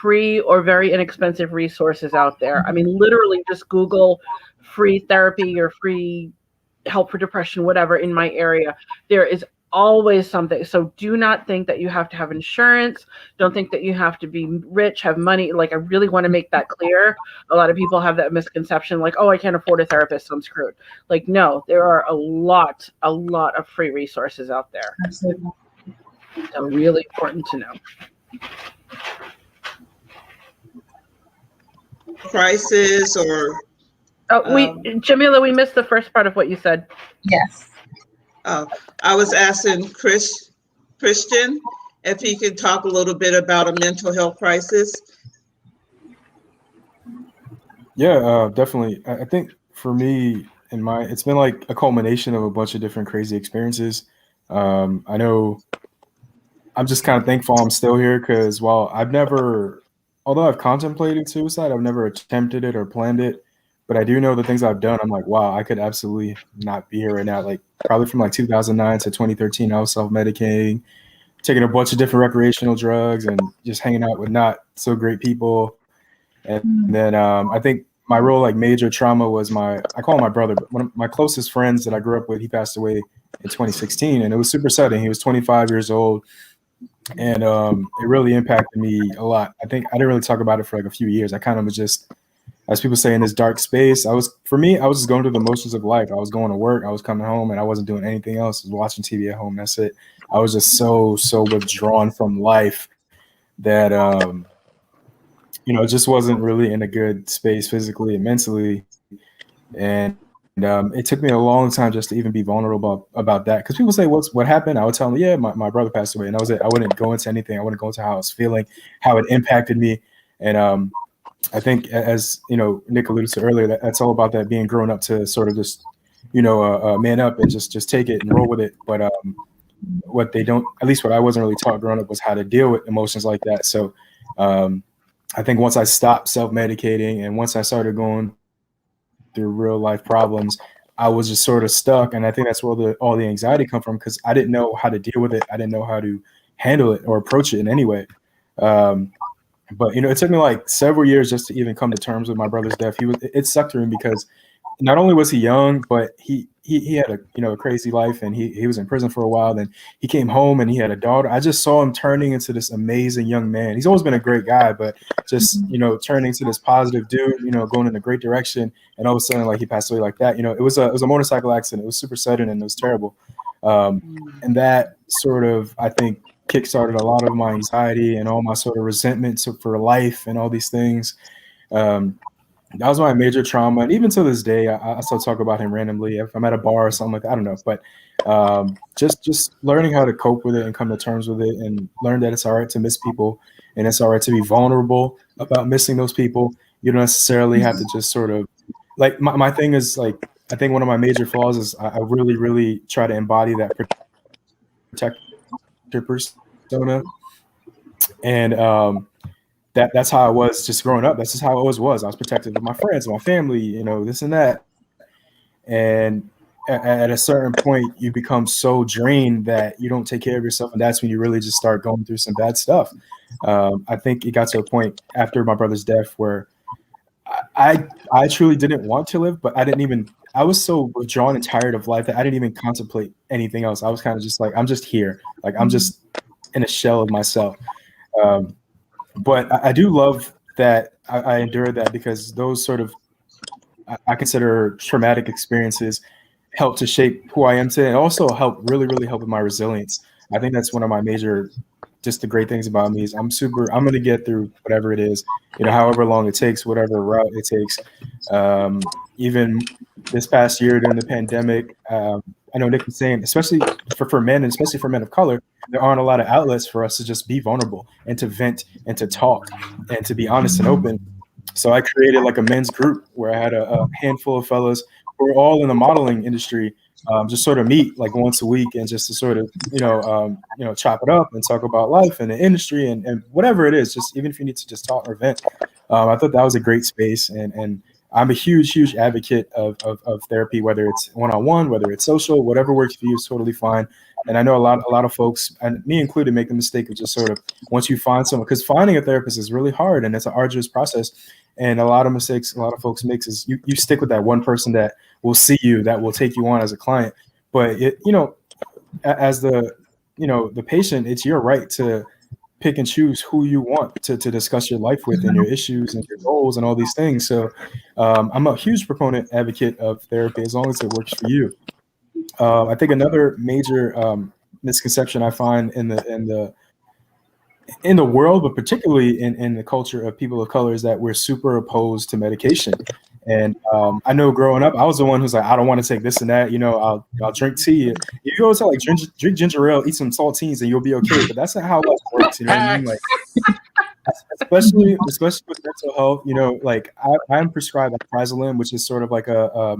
free or very inexpensive resources out there. I mean, literally, just Google free therapy or free help for depression, whatever, in my area. There is always something. So do not think that you have to have insurance. Don't think that you have to be rich, have money. Like, I really want to make that clear. A lot of people have that misconception, like, oh, I can't afford a therapist, so I'm screwed. Like, no, there are a lot of free resources out there. Absolutely. So really important to know. Prices or Jamila, we missed the first part of what you said. Yes. I was asking Christian if he could talk a little bit about a mental health crisis. Yeah, definitely. I think for me, it's been like a culmination of a bunch of different crazy experiences. I know I'm just kind of thankful I'm still here because although I've contemplated suicide, I've never attempted it or planned it. But I do know the things I've done. I'm like, wow, I could absolutely not be here right now. Like probably from like 2009 to 2013, I was self-medicating, taking a bunch of different recreational drugs and just hanging out with not so great people. And then I think my real like major trauma was I call him my brother, but one of my closest friends that I grew up with, he passed away in 2016, and it was super sudden. He was 25 years old, and it really impacted me a lot. I think I didn't really talk about it for like a few years. I kind of was just, as people say, in this dark space. I was just going through the motions of life. I was going to work, I was coming home, and I wasn't doing anything else. I was watching TV at home. That's it. I was just so withdrawn from life that it just wasn't really in a good space physically and mentally. And it took me a long time just to even be vulnerable about that. Because people say, what happened? I would tell them, yeah, my brother passed away. And that was it. I wouldn't go into anything. I wouldn't go into how I was feeling, how it impacted me. And I think, as Nick alluded to earlier, that's all about that being grown up to sort of just, man up and just take it and roll with it. But what they don't, at least what I wasn't really taught growing up, was how to deal with emotions like that. So I think once I stopped self-medicating and once I started going through real life problems, I was just sort of stuck. And I think that's where all the anxiety come from, because I didn't know how to deal with it. I didn't know how to handle it or approach it in any way. But it took me like several years just to even come to terms with my brother's death. It sucked for him because not only was he young, but he had a crazy life, and he was in prison for a while. Then he came home and he had a daughter. I just saw him turning into this amazing young man. He's always been a great guy, but just turning to this positive dude, going in a great direction. And all of a sudden, like, he passed away like that. It was a motorcycle accident. It was super sudden and it was terrible. And that sort of, I think, kickstarted a lot of my anxiety and all my sort of resentment for life and all these things. That was my major trauma. And even to this day, I still talk about him randomly if I'm at a bar or something like that. I don't know. But just learning how to cope with it and come to terms with it, and learn that it's all right to miss people, and it's all right to be vulnerable about missing those people. You don't necessarily have to just sort of, like, my thing is, like, I think one of my major flaws is I really, really try to embody that protector persona. And that's how I was just growing up. That's just how I always was. I was protective of my friends, my family, this and that. And at a certain point, you become so drained that you don't take care of yourself. And that's when you really just start going through some bad stuff. I think it got to a point after my brother's death where I truly didn't want to live, but I was so withdrawn and tired of life that I didn't even contemplate anything else. I was kind of just like, I'm just here. Like, I'm just in a shell of myself. But I do love that I endured that, because those sort of, I consider, traumatic experiences help to shape who I am today, and also really, really help with my resilience. I think that's one of my major, just the great things about me is I'm going to get through whatever it is, however long it takes, whatever route it takes. Even this past year during the pandemic, I know Nick was saying, especially for men, and especially for men of color, there aren't a lot of outlets for us to just be vulnerable and to vent and to talk and to be honest and open. So I created like a men's group where I had a handful of fellas who were all in the modeling industry, just sort of meet like once a week and just to sort of, chop it up and talk about life and the industry and whatever it is, just even if you need to just talk or vent. I thought that was a great space, and I'm a huge advocate of therapy, whether it's one-on-one, whether it's social, whatever works for you is totally fine. And I know a lot of folks, and me included, make the mistake of just sort of, once you find someone, because finding a therapist is really hard and it's an arduous process. And a lot of mistakes a lot of folks make is you stick with that one person that will see you, that will take you on as a client. But as the patient, it's your right to pick and choose who you want to discuss your life with and your issues and your goals and all these things. So I'm a huge proponent, advocate of therapy as long as it works for you. I think another major misconception I find in the world, but particularly in the culture of people of color, is that we're super opposed to medication. And I know growing up, I was the one who's like, I don't want to take this and that. I'll drink tea. You always like drink ginger ale, eat some saltines, and you'll be okay. But that's not how life works. You know what I mean? Like, especially with mental health. Like I'm prescribed alprazolam, which is sort of like a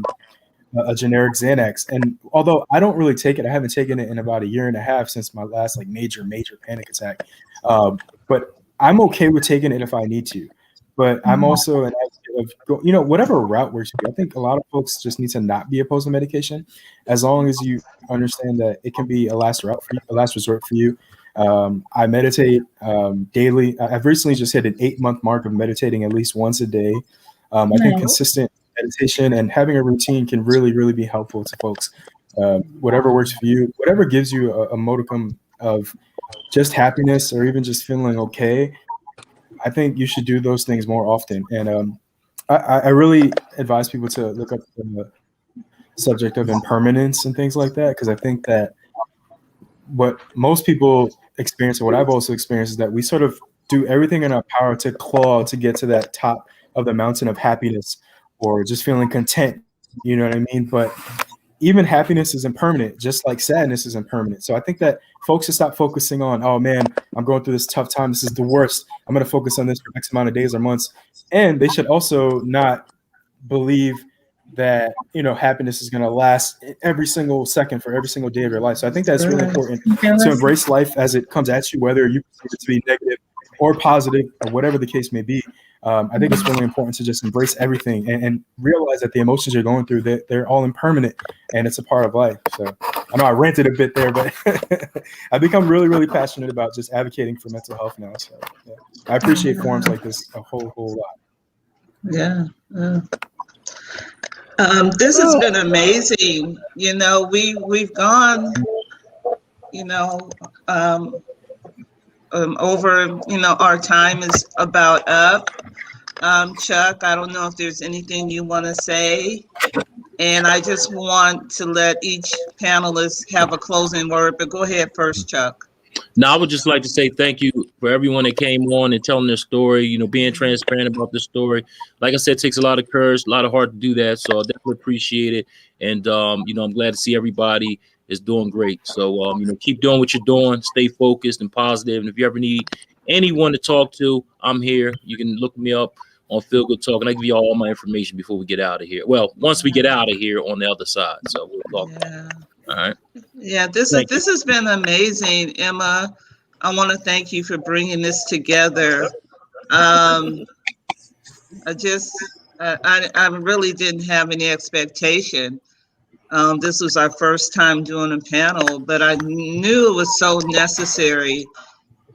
generic Xanax. And although I don't really take it, I haven't taken it in about a year and a half since my last like major panic attack. But I'm okay with taking it if I need to. But I'm also an advocate of, whatever route works for you. I think a lot of folks just need to not be opposed to medication, as long as you understand that it can be a last resort for you. I meditate daily. I've recently just hit an 8-month mark of meditating at least once a day. I think consistent meditation and having a routine can really, really be helpful to folks. Whatever works for you, whatever gives you a modicum of just happiness or even just feeling okay, I think you should do those things more often. And I really advise people to look up the subject of impermanence and things like that, because I think that what most people experience, and what I've also experienced, is that we sort of do everything in our power to claw to get to that top of the mountain of happiness or just feeling content. You know what I mean? But even happiness is impermanent, just like sadness is impermanent. So I think that folks should stop focusing on, oh man, I'm going through this tough time. This is the worst. I'm going to focus on this for X amount of days or months. And they should also not believe that, happiness is going to last every single second for every single day of your life. So I think that's really important to embrace life as it comes at you, whether you perceive it to be negative or positive or whatever the case may be. I think it's really important to just embrace everything and realize that the emotions you're going through, they're all impermanent and it's a part of life. So I know I ranted a bit there, but I've become really, really passionate about just advocating for mental health now. So yeah. I appreciate forums like this a whole lot. Yeah. This has been amazing. We've gone, over, our time is about up. Chuck, I don't know if there's anything you want to say. And I just want to let each panelist have a closing word, but go ahead first, Chuck. Now, I would just like to say thank you for everyone that came on and telling their story, being transparent about the story. Like I said, it takes a lot of courage, a lot of heart to do that. So I definitely appreciate it. And, I'm glad to see everybody is doing great. So, keep doing what you're doing, stay focused and positive. And if you ever need anyone to talk to, I'm here. You can look me up on Feel Good Talk, and I give you all my information before we get out of here. Well, once we get out of here on the other side. So we'll talk. Yeah. All right. Yeah, this has been amazing, Emma. I want to thank you for bringing this together. I really didn't have any expectation. This was our first time doing a panel, but I knew it was so necessary.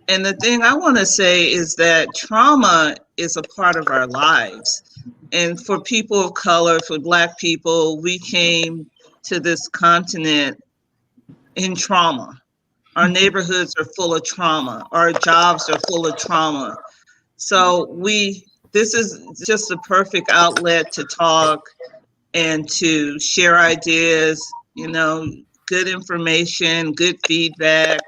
And the thing I want to say is that trauma is a part of our lives. And for people of color, for Black people, we came to this continent in trauma. Our neighborhoods are full of trauma. Our jobs are full of trauma. So this is just a perfect outlet to talk and to share ideas, good information, good feedback.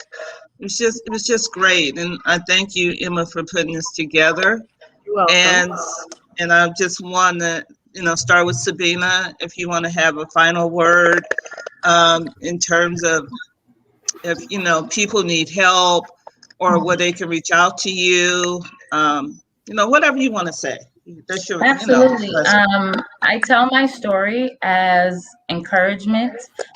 It was just great. And I thank you, Emma, for putting this together. You're welcome. And I just want to, start with Sabina, if you want to have a final word in terms of if, people need help or where they can reach out to you, whatever you want to say. That's your, Absolutely. I tell my story as encouragement,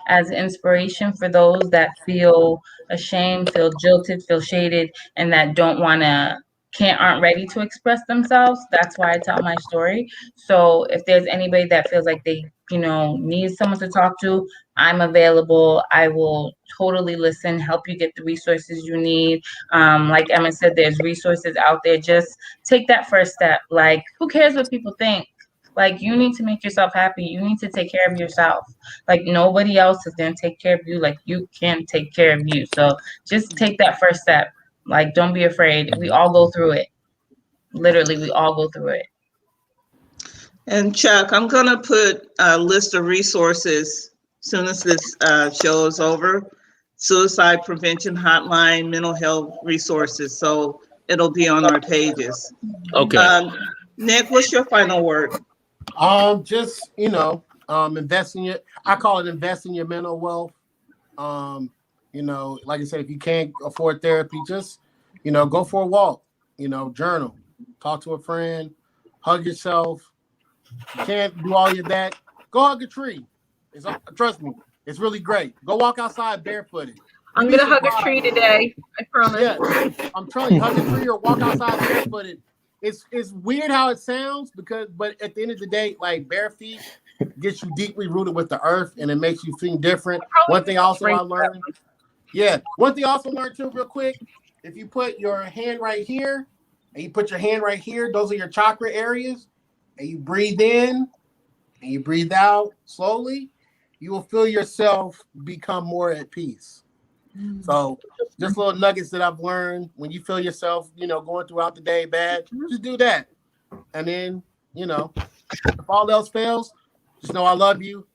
as inspiration for those that feel ashamed, feel jilted, feel shaded, and that don't want to aren't ready to express themselves. That's why I tell my story. So if there's anybody that feels like they, need someone to talk to, I'm available. I will totally listen, help you get the resources you need. Like Emma said, there's resources out there. Just take that first step. Like, who cares what people think? Like, you need to make yourself happy. You need to take care of yourself. Like, nobody else is going to take care of you like you can take care of you. So just take that first step. Like, don't be afraid. We all go through it. Literally, we all go through it. And Chuck, I'm going to put a list of resources as soon as this show is over. Suicide prevention hotline, mental health resources. So it'll be on our pages. Okay. Nick, what's your final word? Just, invest in I call it invest in your mental wealth. Like I said, if you can't afford therapy, just, go for a walk, journal, talk to a friend, hug yourself. You can't do all of that. Go hug a tree. Trust me, it's really great. Go walk outside barefooted. I'm going to hug a tree today. I promise. Yeah, I'm telling you, hug a tree or walk outside barefooted. It's weird how it sounds but at the end of the day, like bare feet gets you deeply rooted with the earth and it makes you feel different. One thing also I learned. Yeah. One thing I also learned too, real quick, if you put your hand right here and you put your hand right here, those are your chakra areas, and you breathe in and you breathe out slowly, you will feel yourself become more at peace. So just little nuggets that I've learned. When you feel yourself, going throughout the day bad, just do that. And then, if all else fails, just know I love you.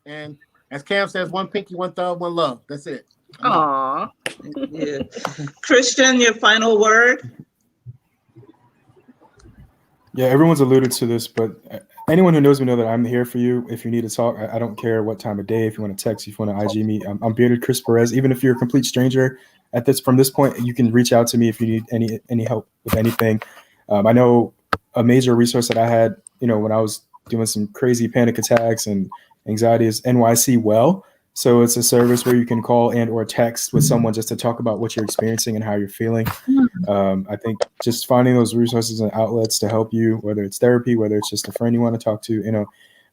And as Cam says, one pinky, one thumb, one love. That's it. Aww. Yeah. Christian, your final word? Yeah, everyone's alluded to this, but anyone who knows me know that I'm here for you. If you need to talk, I don't care what time of day. If you want to text, if you want to IG me, I'm Bearded Chris Perez. Even if you're a complete stranger from this point, you can reach out to me if you need any help with anything. I know a major resource that I had, when I was doing some crazy panic attacks and anxiety is NYC Well. So it's a service where you can call and or text with someone just to talk about what you're experiencing and how you're feeling. I think just finding those resources and outlets to help you, whether it's therapy, whether it's just a friend you want to talk to,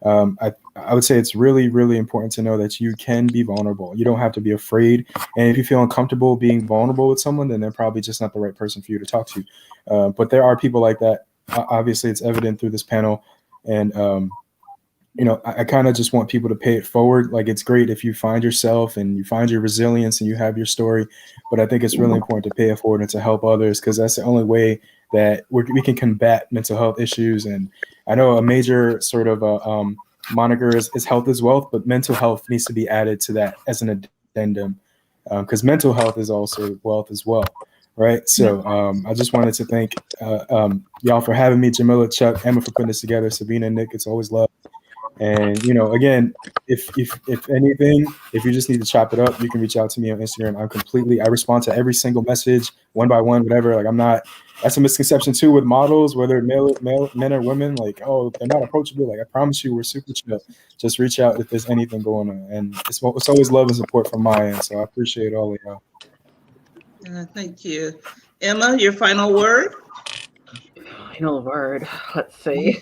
I would say it's really, really important to know that you can be vulnerable. You don't have to be afraid. And if you feel uncomfortable being vulnerable with someone, then they're probably just not the right person for you to talk to. But there are people like that. Obviously, it's evident through this panel. And, I kind of just want people to pay it forward. Like, it's great if you find yourself and you find your resilience and you have your story. But I think it's really important to pay it forward and to help others, because that's the only way that we can combat mental health issues. And I know a major sort of moniker is health is wealth, but mental health needs to be added to that as an addendum, because mental health is also wealth as well. Right. So I just wanted to thank y'all for having me, Jamila, Chuck, Emma for putting this together, Sabina, Nick. It's always love. And, again, if anything, if you just need to chop it up, you can reach out to me on Instagram. I respond to every single message one by one, whatever. Like, that's a misconception too with models, whether male men or women, like, oh, they're not approachable. Like, I promise you, we're super chill. Just reach out if there's anything going on. And it's always love and support from my end. So I appreciate all of y'all. Thank you. Emma, your final word? Final word. Let's see.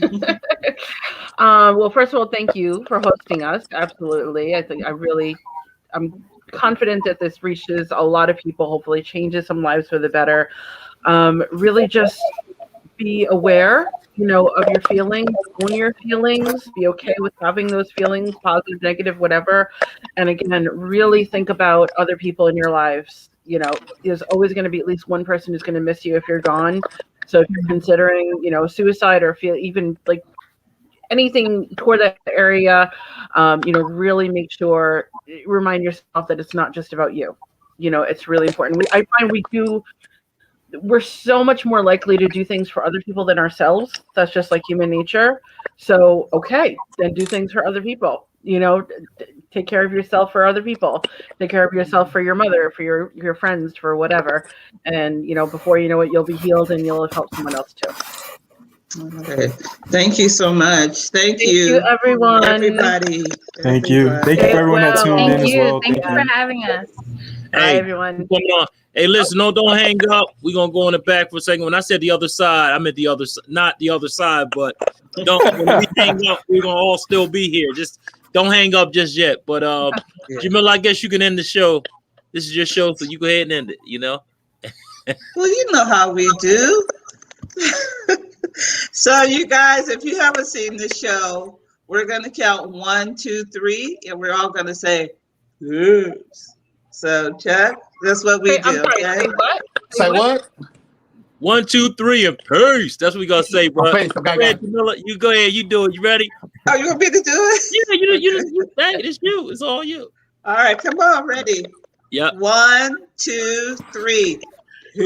Well, first of all, thank you for hosting us. Absolutely. I'm confident that this reaches a lot of people, hopefully changes some lives for the better. Really just be aware, of your feelings, own your feelings, be okay with having those feelings, positive, negative, whatever. And again, really think about other people in your lives. There's always going to be at least one person who's going to miss you if you're gone. So if you're considering, suicide or feel even like anything toward that area, really make sure, remind yourself that it's not just about you. It's really important. I find we're so much more likely to do things for other people than ourselves. That's just like human nature. So, okay, then do things for other people. Take care of yourself for other people. Take care of yourself for your mother, for your friends, for whatever. And, before you know it, you'll be healed and you'll have helped someone else too. Okay. Thank you so much. Thank you, everyone. Everybody. Thank you. Thank you for everyone that tuned in as well. Thank you for having us. Hey, bye, everyone. Hey, listen, don't hang up. We're gonna go in the back for a second. When I said the other side, I meant the other, not the other side, but when we hang up, we're gonna all still be here. Just don't hang up just yet. But Jamila, I guess you can end the show. This is your show, so you go ahead and end it. You know. Well, you know how we do. So, you guys, if you haven't seen the show, we're going to count 1, 2, 3, and we're all going to say, oops. So, Chuck, that's what we Wait, do. I'm sorry. Okay? Say what? Say what? 1, 2, 3, and peace. That's what we gonna say, bro. Peace. Okay, Go ahead, Jamila. You go ahead. You do it. You ready? Oh, you want me to do it? Yeah, you. Hey, it's you. It's all you. All right, come on, ready. Yep. 1, 2, 3. Peace.